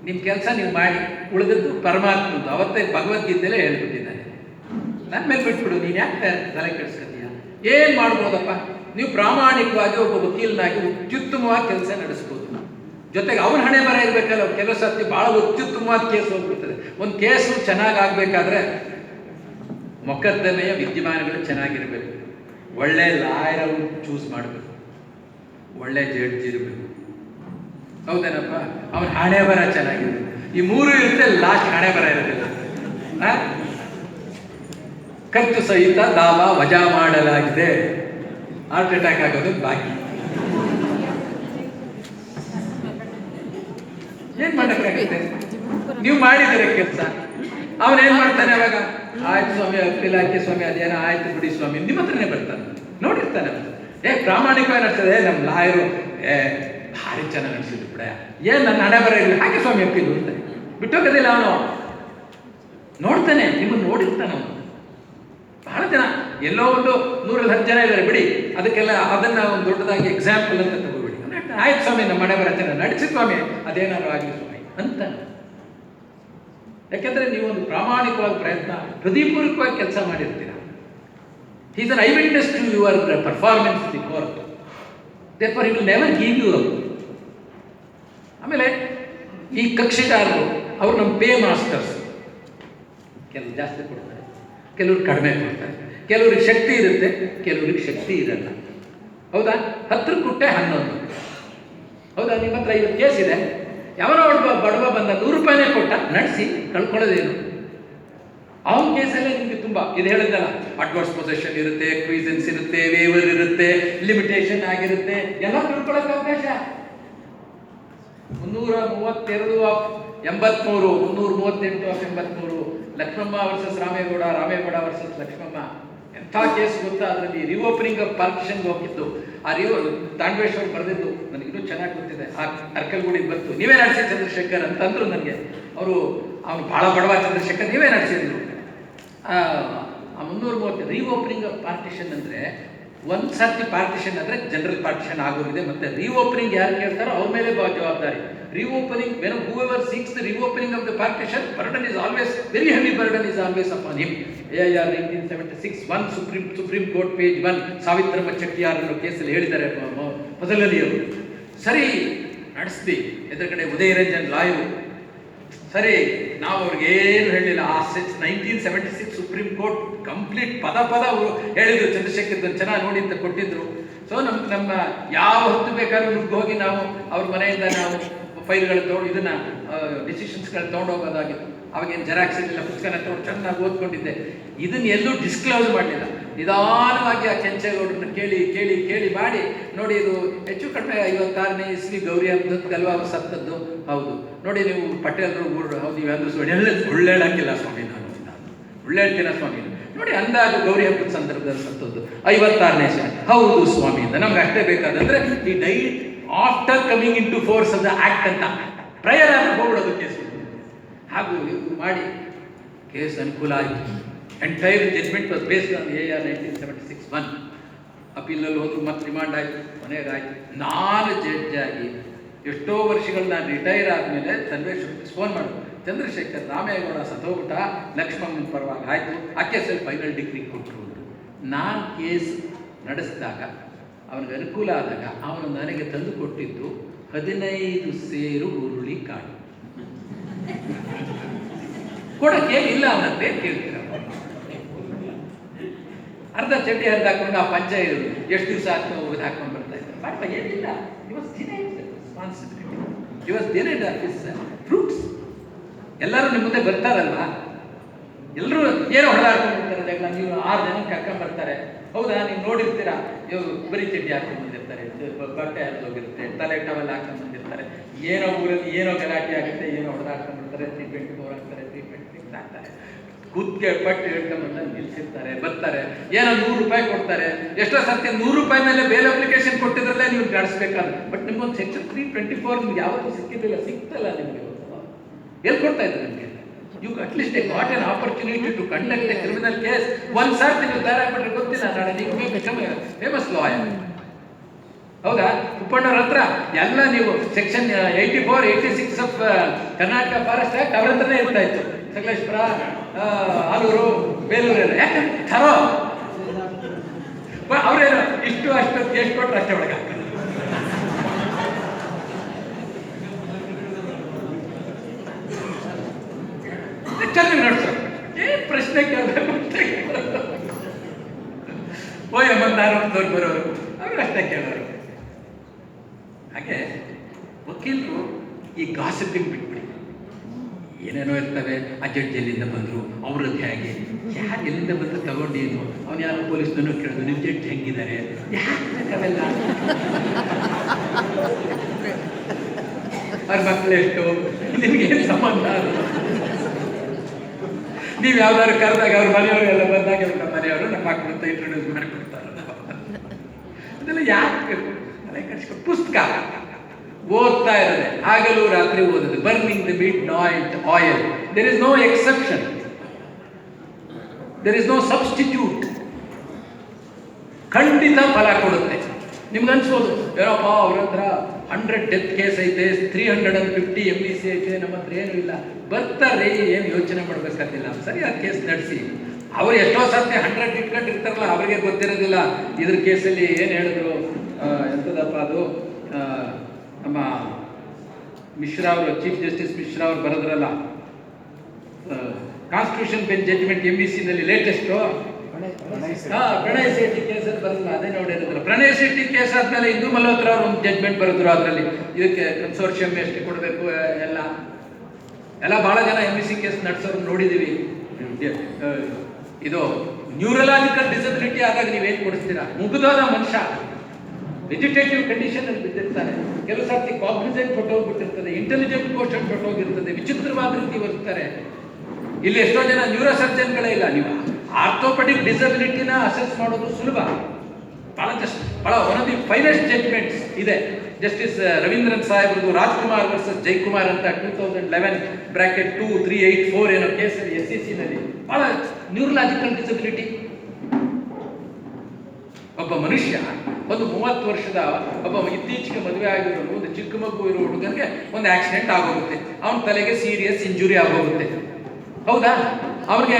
ನಿಮ್ಮ ಕೆಲಸ ನೀವು ಮಾಡಿ, ಉಳಿದದ್ದು ಪರಮಾತ್ಮದ್ದು. ಅವತ್ತೇ ಭಗವದ್ಗೀತೆಯಲ್ಲೇ ಹೇಳ್ಬಿಟ್ಟಿದ್ದಾನೆ. ನನ್ನ ಮೇಲೆ ಬಿಟ್ಬಿಡು, ನೀನು ಯಾಕೆ ತಲೆ ಕೆಡಿಸ್ಕೊತೀಯ? ಏನು ಮಾಡ್ಬೋದಪ್ಪ? ನೀವು ಪ್ರಾಮಾಣಿಕವಾಗಿ ಒಬ್ಬ ವಕೀಲನಾಗಿ ಅತ್ಯುತ್ತಮವಾಗಿ ಕೆಲಸ ನಡೆಸ್ಬೋದು. ಜೊತೆಗೆ ಅವನ ಹಣೆ ಬರ ಇರಬೇಕಲ್ಲ. ಕೆಲವು ಸರ್ತಿ ಭಾಳ ಅತ್ಯುತ್ತಮವಾದ ಕೇಸ್ ಹೋಗ್ಬಿಡ್ತದೆ. ಒಂದು ಕೇಸು ಚೆನ್ನಾಗಿ ಆಗಬೇಕಾದ್ರೆ ಮೊಕದ್ದಮೆಯ ವಿದ್ಯಮಾನಗಳು ಚೆನ್ನಾಗಿರಬೇಕು, ಒಳ್ಳೆ ಲಾಯರ್ ಚೂಸ್ ಮಾಡಬೇಕು, ಒಳ್ಳೆ ಜಡ್ಜ್ ಇರಬೇಕು, ಹೌದೇನಪ್ಪ? ಅವನ ಹಣೆ ಬರ ಚೆನ್ನಾಗಿರುತ್ತೆ. ಈ ಮೂರು ಇರುತ್ತೆ, ಲಾಸ್ಟ್ ಹಣೆ ಬರ ಇರೋದಿಲ್ಲ. ಖರ್ಚು ಸಹಿತ ದಾವ ವಜಾ ಮಾಡಲಾಗಿದೆ, ಹಾರ್ಟ್ ಅಟ್ಯಾಕ್ ಆಗೋದು ಬಾಕಿ. ಏನ್ ಮಾಡಕ್ಕಾಗುತ್ತೆ? ನೀವು ಮಾಡಿದರೆ ಕೆಲಸ, ಅವನೇನ್ ಮಾಡ್ತಾನೆ ಅವಾಗ? ಆಯ್ತು ಸ್ವಾಮಿ, ಅಪ್ಪೀಲ್ ಹಾಕಿ ಸ್ವಾಮಿ, ಅದೇನೋ ಆಯ್ತು ಬಿಡಿ ಸ್ವಾಮಿ, ನಿಮ್ಮ ಹತ್ರನೇ ಬರ್ತಾನೆ, ನೋಡಿರ್ತಾನೆ. ಪ್ರಾಮಾಣಿಕವಾಗಿ ನಡೆಸ್ತದೆ ನಮ್ಮ ಲಾಯರು. ಭಾರಿ ಚೆನ್ನಾಗಿ ನಡೆಸಿದ್ರು ಬಿಡ, ಏನ್ ನನ್ನ ಹಣೆ ಬರ ಇರಲಿ, ಹಾಗೆ ಸ್ವಾಮಿ ಅಪ್ಪೀಲು ಅಂತ ಬಿಟ್ಟೋಗೋದಿಲ್ಲ. ಅವನು ನೋಡ್ತಾನೆ, ನಿಮ್ಮನ್ನು ನೋಡಿರ್ತಾನೆ ಅವನು. ಬಹಳ ಜನ, ಎಲ್ಲೋ ಒಂದು 110 ಜನ ಇದ್ದಾರೆ ಬಿಡಿ, ಅದಕ್ಕೆಲ್ಲ ಅದನ್ನ ಒಂದು ದೊಡ್ಡದಾಗಿ ಎಕ್ಸಾಂಪಲ್ ಅಂತ ತಗೋಬಿಡಿ. ಆಯ್ತು ಸ್ವಾಮಿ, ನಮ್ಮ ಮನೆ ಬರ ಚೆನ್ನಾಗಿ ನಡೆಸಿ ಸ್ವಾಮಿ, ಅದೇನಾದ್ರು ಆಗಲಿ ಸ್ವಾಮಿ ಅಂತ. ಯಾಕೆಂದ್ರೆ ನೀವೊಂದು ಪ್ರಾಮಾಣಿಕವಾದ ಪ್ರಯತ್ನ, ಹೃದಯಪೂರ್ವಕವಾಗಿ ಕೆಲಸ ಮಾಡಿರ್ತೀರ. He is an eyewitness to your performance in the court. Therefore, he will never give you up. ಆಮೇಲೆ ಈ ಕಕ್ಷಿಗಾರರು ಅವರು ನಮ್ಮ ಪೇ ಮಾಸ್ಟರ್ಸ್. ಕೆಲವರು ಜಾಸ್ತಿ ಕೊಡ್ತಾರೆ, ಕೆಲವರು ಕಡಿಮೆ ಕೊಡ್ತಾರೆ. ಕೆಲವ್ರಿಗೆ ಶಕ್ತಿ ಇರುತ್ತೆ, ಕೆಲವ್ರಿಗೆ ಶಕ್ತಿ ಇರಲ್ಲ. ಹೌದಾ? 10 ಕೊಟ್ಟೆ 11. ಹೌದಾ? ನಿಮ್ಮ ಹತ್ರ 50 ಕೇಸ್ ಇದೆ, ಯಾವನೋ ಬಡವ ಬಂದ 100 ರೂಪಾಯಿನೇ ಕೊಟ್ಟ, ನಡೆಸಿ ಕಳ್ಕೊಳ್ಳೋದೇನು? ಅವನ ಕೇಸಲ್ಲೇ ನಿಮಗೆ ತುಂಬ ಇದು ಹೇಳಿದ್ನಲ್ಲ, ಅಡ್ವರ್ಸ್ ಪೊಸೆಷನ್ ಇರುತ್ತೆ, ಕ್ವೀಸನ್ಸ್ ಇರುತ್ತೆ, ವೇವರ್ ಇರುತ್ತೆ, ಲಿಮಿಟೇಷನ್ ಆಗಿರುತ್ತೆ, ಎಲ್ಲ ತಿಳ್ಕೊಳ್ಳೋಕೆ ಅವಕಾಶ. 332 of 83, 338 of 83, Lakshmamma versus Ramegowda, Ramegowda versus Lakshmamma. ಎಂಥ ಕೇಸ್ ಗೊತ್ತಾ? ಅದರಲ್ಲಿ ರಿಓಪನಿಂಗ್ ಆಫ್ ಪಾರ್ಟಿಷನ್ಗೆ ಹೋಗಿದ್ದು. ಆ ತಾಂಡವೇಶ್ವರ್ ಬರೆದಿದ್ದು ನನಗಿನ್ನೂ ಚೆನ್ನಾಗಿ ಗೊತ್ತಿದೆ. ಆ ಅರ್ಕಲ್ಗೂಡಿಗೆ ಬಂತು, ನೀವೇ ನಡೆಸಿ ಚಂದ್ರಶೇಖರ್ ಅಂತಂದ್ರು ನನಗೆ. ಅವನು ಭಾಳ ಬಡವ ಚಂದ್ರಶೇಖರ್, ನೀವೇ ನಡೆಸಿದ್ರು. 330 ರಿಓಪನಿಂಗ್ ಆಫ್ ಪಾರ್ಟಿಷನ್ ಅಂದರೆ, ಒಂದು ಸರ್ತಿ ಪಾರ್ಟಿಷನ್ ಅಂದರೆ ಜನರಲ್ ಪಾರ್ಟಿಷನ್ ಆಗೋಗಿದೆ. ಮತ್ತು ರಿಓಪನಿಂಗ್ ಯಾರು ಕೇಳ್ತಾರೋ ಅವ್ರ ಮೇಲೆ ಜವಾಬ್ದಾರಿ. Reopening, when whoever seeks the reopening of the partition, burden is always, very heavy burden is always upon him. AIR 1976 1 Supreme Court page 1, Savitramma Chettiar ಅನ್ನೋ ಕೇಸಲ್ಲಿ ಹೇಳಿದ್ದಾರೆ ಮೊದಲನೆಯವರು. ಸರಿ ನಡೆಸ್ದಿ, ಎದುರುಗಡೆ ಉದಯರಂಜನ್ ಲಾಯರು. ಸರಿ, ನಾವು ಅವ್ರಿಗೇನು ಹೇಳಲಿಲ್ಲ. ಆ 1976 ಸುಪ್ರೀಂ ಕೋರ್ಟ್ ಕಂಪ್ಲೀಟ್ ಪದ ಅವರು ಹೇಳಿದ್ರು. ಚಂದ್ರಶೇಖರ್ ಚೆನ್ನಾಗಿ ನೋಡಿ ಅಂತ ಕೊಟ್ಟಿದ್ರು. ಸೊ ನಮ್ಮ ಯಾವ ಹೊತ್ತು ಬೇಕಾದ್ರೂ ಹೋಗಿ ನಾವು ಅವ್ರ ಮನೆಯಿಂದ ನಾವು ಫೈಲ್ಗಳು ತೊಗೊಂಡು ಇದನ್ನ ಡಿಸಿಷನ್ಸ್ಗಳು ತೊಗೊಂಡೋಗೋದಾಗಿತ್ತು. ಅವಾಗೇನು ಜೆರಾಕ್ಸ್ ಇರಲಿಲ್ಲ, ಪುಸ್ತಕನ ತೊಗೊಂಡು ಚೆನ್ನಾಗಿ ಓದ್ಕೊಂಡಿದ್ದೆ. ಇದನ್ನ ಎಲ್ಲೂ ಡಿಸ್ಕ್ಲೋಸ್ ಮಾಡಲಿಲ್ಲ. ನಿಧಾನವಾಗಿ ಆ ಕೆಂಚೇಗೌಡರನ್ನ ಕೇಳಿ ಮಾಡಿ ನೋಡಿ, ಇದು ಹೆಚ್ಚು ಕಡಿಮೆ 56ನೇ ಇಸ್ವಿ ಗೌರಿ ಹಬ್ಬದಲ್ವ ಅವ್ರು ಸತ್ತದ್ದು. ಹೌದು ನೋಡಿ, ನೀವು ಪಟೇಲ್ರು ಹೌದು, ಇವೆಲ್ಲ ಸುಳ್ಳು ಹೇಳಕ್ಕಿಲ್ಲ ಸ್ವಾಮಿ, ನಾನು ಸುಳ್ಳು ಹೇಳ್ತೀನ ಸ್ವಾಮಿ ನೋಡಿ, ಅಂದಾಜು ಗೌರಿ ಹಬ್ಬದ ಸಂದರ್ಭದಲ್ಲಿ ಸತ್ತದ್ದು 56ನೇ ಇಸ್ವಿ. ಹೌದು ಸ್ವಾಮಿ ಅಂತ ನಮ್ಗೆ ಅಷ್ಟೇ ಬೇಕಾದಂದ್ರೆ ಈ date after coming into force of the act ಅಂತ ಪ್ರಯರ್ ಆದ್ರೆ ಹೋಗ್ಬಿಡೋದು ಕೇಸು. ಹಾಗೂ ಮಾಡಿ ಕೇಸ್ ಅನುಕೂಲ ಆಯಿತು. Entire judgment was based on AIR 1976 1. ಅಪೀಲಲ್ಲಿ ಹೋದ್ರು, ಮತ್ತೆ ರಿಮಾಂಡ್ ಆಯಿತು, ಕೊನೆಗಾಯಿತು. ನಾನು ಜಡ್ಜ್ ಆಗಿ ಎಷ್ಟೋ ವರ್ಷಗಳು ನಾನು ರಿಟೈರ್ ಆದಮೇಲೆ ಚಂದ್ರೇಶ್ವರ ಫೋನ್ ಮಾಡೋದು, ಚಂದ್ರಶೇಖರ್ ರಾಮೇಗೌಡ ಸತ್ತೋಗ್ಬಿಟ್ಟ, ಲಕ್ಷ್ಮಮ್ಮನ ಪರವಾಗಿ ಆಯಿತು, ಆ ಕೇಸಲ್ಲಿ ಫೈನಲ್ ಡಿಗ್ರಿ ಕೊಟ್ಟರು. ನಾನು ಕೇಸ್ ನಡೆಸಿದಾಗ ಅವನಿಗೆ ಅನುಕೂಲ ಆದಾಗ ಅವನು ನನಗೆ ತಂದು ಕೊಟ್ಟಿದ್ದು 15 ಸೇರು ಹುರುಳಿ ಕಾಳು. ಕೊಡಕ್ಕೆ ಇಲ್ಲ ಅವನಂತೆ ಕೇಳ್ತೀರ. ಅರ್ಧ ಚಡ್ಡಿ ಅರ್ಧ ಹಾಕೊಂಡು ಆ ಪಂಚ ಎಷ್ಟು ದಿವಸ ಆಗ್ತಾ ಹೋಗೋದು ಹಾಕೊಂಡು ಬರ್ತಾ ಇದ್ದ. ಬಟ್ ಏನಿಲ್ಲ, ಫ್ರೂಟ್ಸ್. ಎಲ್ಲರೂ ನಿಮ್ಮ ಮುಂದೆ ಬರ್ತಾರಲ್ವಾ, ಎಲ್ಲರೂ ಏನೋ ಹೊಡೆದಾಡ್ಕೊಂಡಿರ್ತಾರೆ ಜಗಳ. ನೀವು 6 ಜನ ಕರ್ಕೊಂಡ್ಬರ್ತಾರೆ, ಹೌದಾ? ನೀವು ನೋಡಿರ್ತೀರಾ, ಇವರು ಬರೀ ಚಡ್ಡಿ ಹಾಕೊಂಡು ಬಂದಿರ್ತಾರೆ, ಬಟ್ಟೆ ಹರಿದೋಗಿರುತ್ತೆ, ತಲೆ ಟವೆಲ್ ಹಾಕೊಂಡು ಬಂದಿರ್ತಾರೆ. ಏನೋ ಊರಲ್ಲಿ ಏನೋ ಗಲಾಟೆ ಆಗುತ್ತೆ, ಏನೋ ಹೊಡೆದಾಡ್ಕೊಂಡ್ಬಿಡ್ತಾರೆ, ಟ್ರೀಟ್ಮೆಂಟ್ ಹೋಗ್ತಾರೆ, ಟ್ರೀಟ್ಮೆಂಟ್ ಆಗ್ತಾರೆ. ಕುತ್ತಿಗೆ ಪಟ್ಟು ಹೇಳ್ಕೊಂಬಂದ ನಿಲ್ಸಿರ್ತಾರೆ, ಬರ್ತಾರೆ, ಏನೋ 100 ರೂಪಾಯಿ ಕೊಡ್ತಾರೆ. ಎಷ್ಟೋ ಸರ್ತಿ 100 ರೂಪಾಯಿ ಮೇಲೆ ಬೇಲ್ ಅಪ್ಲಿಕೇಶನ್ ಕೊಟ್ಟಿದ್ರಲ್ಲೇ ನೀವು ನಡೆಸಬೇಕಾದ್ರೆ. ಬಟ್ ನಿಮ್ಗೊಂದು ಸೆಕ್ಷನ್ 324 ನಿಮ್ಗೆ ಯಾವತ್ತೂ ಸಿಕ್ಕಿದ್ದಿಲ್ಲ, ಸಿಕ್ತಲ್ಲ ನಿಮಗೆ. ಎಲ್ಲಿ ಕೊಡ್ತಾ ಇದ್ದಾರೆ ನಿಮಗೆ? You at least a got an opportunity to conduct a criminal case. ಒಂದು ಸರ್ತಿ ನೀವು ತಯಾರು ಬಿಟ್ರೆ ಗೊತ್ತಿಲ್ಲ, ನಾಳೆ ನೀವು ಬಿಕಮ್ ಫೇಮಸ್ ಲಾಯರ್. ಹೌದಾ? ಉಪ್ಪಣ್ಣವ್ರ ಹತ್ರ ಎಲ್ಲ ನೀವು section 84, 86 of Karnataka forest act ಅವ್ರ ಹತ್ರನೇ ಇರ್ತಾ ಇತ್ತು. ಸಕಲೇಶ್ಪುರ, ಆಲೂರು, ಬೇಲೂರು, ಯಾಕಂದ್ರೆ ಥರೋ ಅವ್ರೇನು ಇಷ್ಟು ಅಷ್ಟು ಎಷ್ಟು ಕೊಟ್ಟರೆ ಅಷ್ಟೇ ಒಳಗೆ ಹಾಕ್ತಾರೆ. ಚೆನ್ನಾಗಿ ನೋಡ್ತಾರೆ. ಏನ್ ಪ್ರಶ್ನೆ ಕೇಳಬೇಕು ಓಯ್ ಮಂದಾರದವ್ರು ಬರೋರು ಅವರು ಅಷ್ಟೇ ಕೇಳೋರು. ಹಾಗೆ ವಕೀಲರು ಈ ಗಾಸಿಪಿಂಗ್ ಬಿಟ್ಬಿಡಿ. ಏನೇನೋ ಇರ್ತವೆ, ಆ ಜಡ್ಜ್ ಎಲ್ಲಿಂದ ಬಂದರು, ಅವ್ರದ್ದು ಹೇಗೆ, ಯಾರು ಎಲ್ಲಿಂದ ಬಂದು ತಗೊಂಡೇನು, ಅವ್ನು ಯಾರು ಪೊಲೀಸ್ನೂ ಕೇಳಿದ್ರು, ನಿಮ್ಮ ಜಡ್ಜ್ ಹೆಂಗಿದ್ದಾರೆ, ಯಾಕೆ ಬೇಕವೆಲ್ಲ, ಅವ್ರ ಮಕ್ಕಳು ಎಷ್ಟು, ನಿಮ್ಗೇನು ಸಂಬಂಧ. ನೀವು ಯಾವ್ದಾದ್ರು ಕರೆದಾಗ ಅವ್ರ ಮನೆಯವರು ಎಲ್ಲ ಬಂದಾಗ ನಮ್ಮ ಮನೆಯವರು ನಮ್ಮ ಮಕ್ಕಳು ಅಂತ ಇಂಟ್ರೊಡ್ಯೂಸ್ ಮಾಡಿಕೊಡ್ತಾರೆ. ಅದೆಲ್ಲ ಯಾಕೆ ತಲೆ ಕಟ್ಸ್ಕೊಂಡು ಪುಸ್ತಕ ಓದ್ತಾ ಇರೋದೆ, ಹಗಲು ರಾತ್ರಿ ಓದೋದು. Burning the midnight oil, there is no exception, there is no substitute. ಖಂಡಿತ ಫಲ ಕೊಡುತ್ತೆ. ನಿಮ್ಗೆ ಅನ್ಸ್ಬೋದು, ಏನಪ್ಪ ಅವ್ರ ಹತ್ರ 100 ಡೆತ್ ಕೇಸ್ ಐತೆ, 350 MEC ಐತೆ, ನಮ್ಮ ಹತ್ರ ಏನೂ ಇಲ್ಲ. ಬರ್ತಾರೆ, ಏನು ಯೋಚನೆ ಮಾಡ್ಬೇಕಾಗಿಲ್ಲ, ಸರಿ ಆ ಕೇಸ್ ನಡೆಸಿ. ಅವ್ರು ಎಷ್ಟೋ ಸರ್ತಿ 100 ಇಟ್ಕೊಂಡಿರ್ತಾರಲ್ಲ, ಅವ್ರಿಗೆ ಗೊತ್ತಿರೋದಿಲ್ಲ ಇದ್ರ ಕೇಸಲ್ಲಿ ಏನು ಹೇಳಿದ್ರು. ಎಂಥದಪ್ಪ ಅದು, ನಮ್ಮ ಮಿಶ್ರಾ ಅವರು, ಚೀಫ್ ಜಸ್ಟಿಸ್ ಮಿಶ್ರಾ ಅವರು ಬರೆದ್ರಲ್ಲ, ಕಾನ್ಸ್ಟಿಟ್ಯೂಷನ್ ಬೆಂಚ್ ಜಡ್ಜ್ಮೆಂಟ್ MECನಲ್ಲಿ ಲೇಟೆಸ್ಟು ಪ್ರಣಯ್ ಶೆಟ್ಟಿ ಕೇಸಲ್ಲಿ ಬರಲ್ಲ, ಅದೇ ನೋಡಿರೋದ್ರ. ಪ್ರಣಯ್ ಶೆಟ್ಟಿ ಕೇಸ್ ಆದ್ಮೇಲೆ ಇಂದು ಮಲ್ಹೋತ್ರ ಅವರು ಒಂದು ಜಡ್ಜ್ಮೆಂಟ್ ಬರೆದ್ರು. ಅದರಲ್ಲಿ ಇದಕ್ಕೆ ಕನ್ಸೋರ್ಷಿಯಂ ಎಷ್ಟು ಕೊಡಬೇಕು ಎಲ್ಲ ಬಹಳ ಜನ MEC ಕೇಸ್ ನಡೆಸೋರು ನೋಡಿದ್ದೀವಿ. ಇದು ನ್ಯೂರಲಾಜಿಕಲ್ ಡಿಸಬಿಲಿಟಿ ಆದಾಗ ನೀವೇನು ಕೊಡಿಸ್ತೀರಾ? ಮುಗಿದೋದ ಮನುಷ್ಯ ವೆಜಿಟೇಟಿವ್ ಕಂಡೀಷನ್ ಅಲ್ಲಿ ಬಿದ್ದಿರ್ತಾನೆ. ಕೆಲವು ಸರ್ತಿ ಕಾಗ್ನಿಸೆಂಟ್ ಹೊಟ್ಟೋಗ್ಬಿಟ್ಟಿರ್ತದೆ, ಇಂಟೆಲಿಜೆಂಟ್ ಕೋಶನ್ ಹೊಟ್ಟೋಗಿರ್ತದೆ, ವಿಚಿತ್ರವಾದ ರೀತಿ ಬರ್ತಾರೆ. ಇಲ್ಲಿ ಎಷ್ಟೋ ಜನ ನ್ಯೂರೋ ಸರ್ಜನ್ಗಳೇ ಇಲ್ಲ. ನೀವು ಆರ್ಥೋಪೆಡಿಕ್ ಡಿಸಬಿಲಿಟಿನ ಅಸೆಸ್ ಮಾಡೋದು ಸುಲಭ. ಬಹಳ one of the finest judgements ಇದೆ. ಜಸ್ಟಿಸ್ ರವೀಂದ್ರನ್ ಸಾಹೇಬ್ರದ್ದು ರಾಜ್ಕುಮಾರ್ ವರ್ಸಸ್ ಜೈಕುಮಾರ್ ಅಂತ 2011/23884 ಏನೋ ಕೇಸಲ್ಲಿ SECನಲ್ಲಿ ಬಹಳ ನ್ಯೂರಲಾಜಿಕಲ್ ಡಿಸಬಿಲಿಟಿ. ಒಬ್ಬ ಮನುಷ್ಯ, ಒಂದು 30 ವರ್ಷದ ಒಬ್ಬ ಇತ್ತೀಚೆಗೆ ಮದುವೆ ಆಗಿರೋನು, ಒಂದು ಚಿಕ್ಕ ಮಗು ಇರೋ ಹುಡುಗನಿಗೆ ಒಂದು ಆಕ್ಸಿಡೆಂಟ್ ಆಗೋಗುತ್ತೆ. ಅವನ ತಲೆಗೆ ಸೀರಿಯಸ್ ಇಂಜುರಿ ಆಗೋಗುತ್ತೆ. ಹೌದಾ? ಅವ್ರಿಗೆ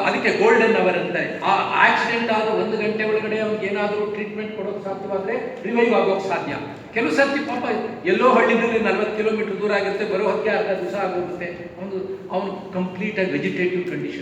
ಅದಕ್ಕೆ ಗೋಲ್ಡನ್ ಅವರ್ ಅಂತಾರೆ. ಆ ಆಕ್ಸಿಡೆಂಟ್ ಆದ 1 ಗಂಟೆ ಒಳಗಡೆ ಅವ್ನಿಗೆ ಏನಾದರೂ ಟ್ರೀಟ್ಮೆಂಟ್ ಕೊಡೋಕೆ ಸಾಧ್ಯವಾದರೆ ರಿವೈವ್ ಆಗೋಕೆ ಸಾಧ್ಯ. ಕೆಲವು ಸರ್ತಿ ಪಾಪ ಎಲ್ಲೋ ಹಳ್ಳಿನಲ್ಲಿ 40 ಕಿಲೋಮೀಟರ್ ದೂರ ಆಗಿರುತ್ತೆ, ಬರೋ ಹೊತ್ತಿಗೆ ಅರ್ಧ ದಿವಸ ಆಗೋಗುತ್ತೆ. ಅವನು ಕಂಪ್ಲೀಟ್ ಆಗಿ ವೆಜಿಟೇಟಿವ್ ಕಂಡೀಷನ್.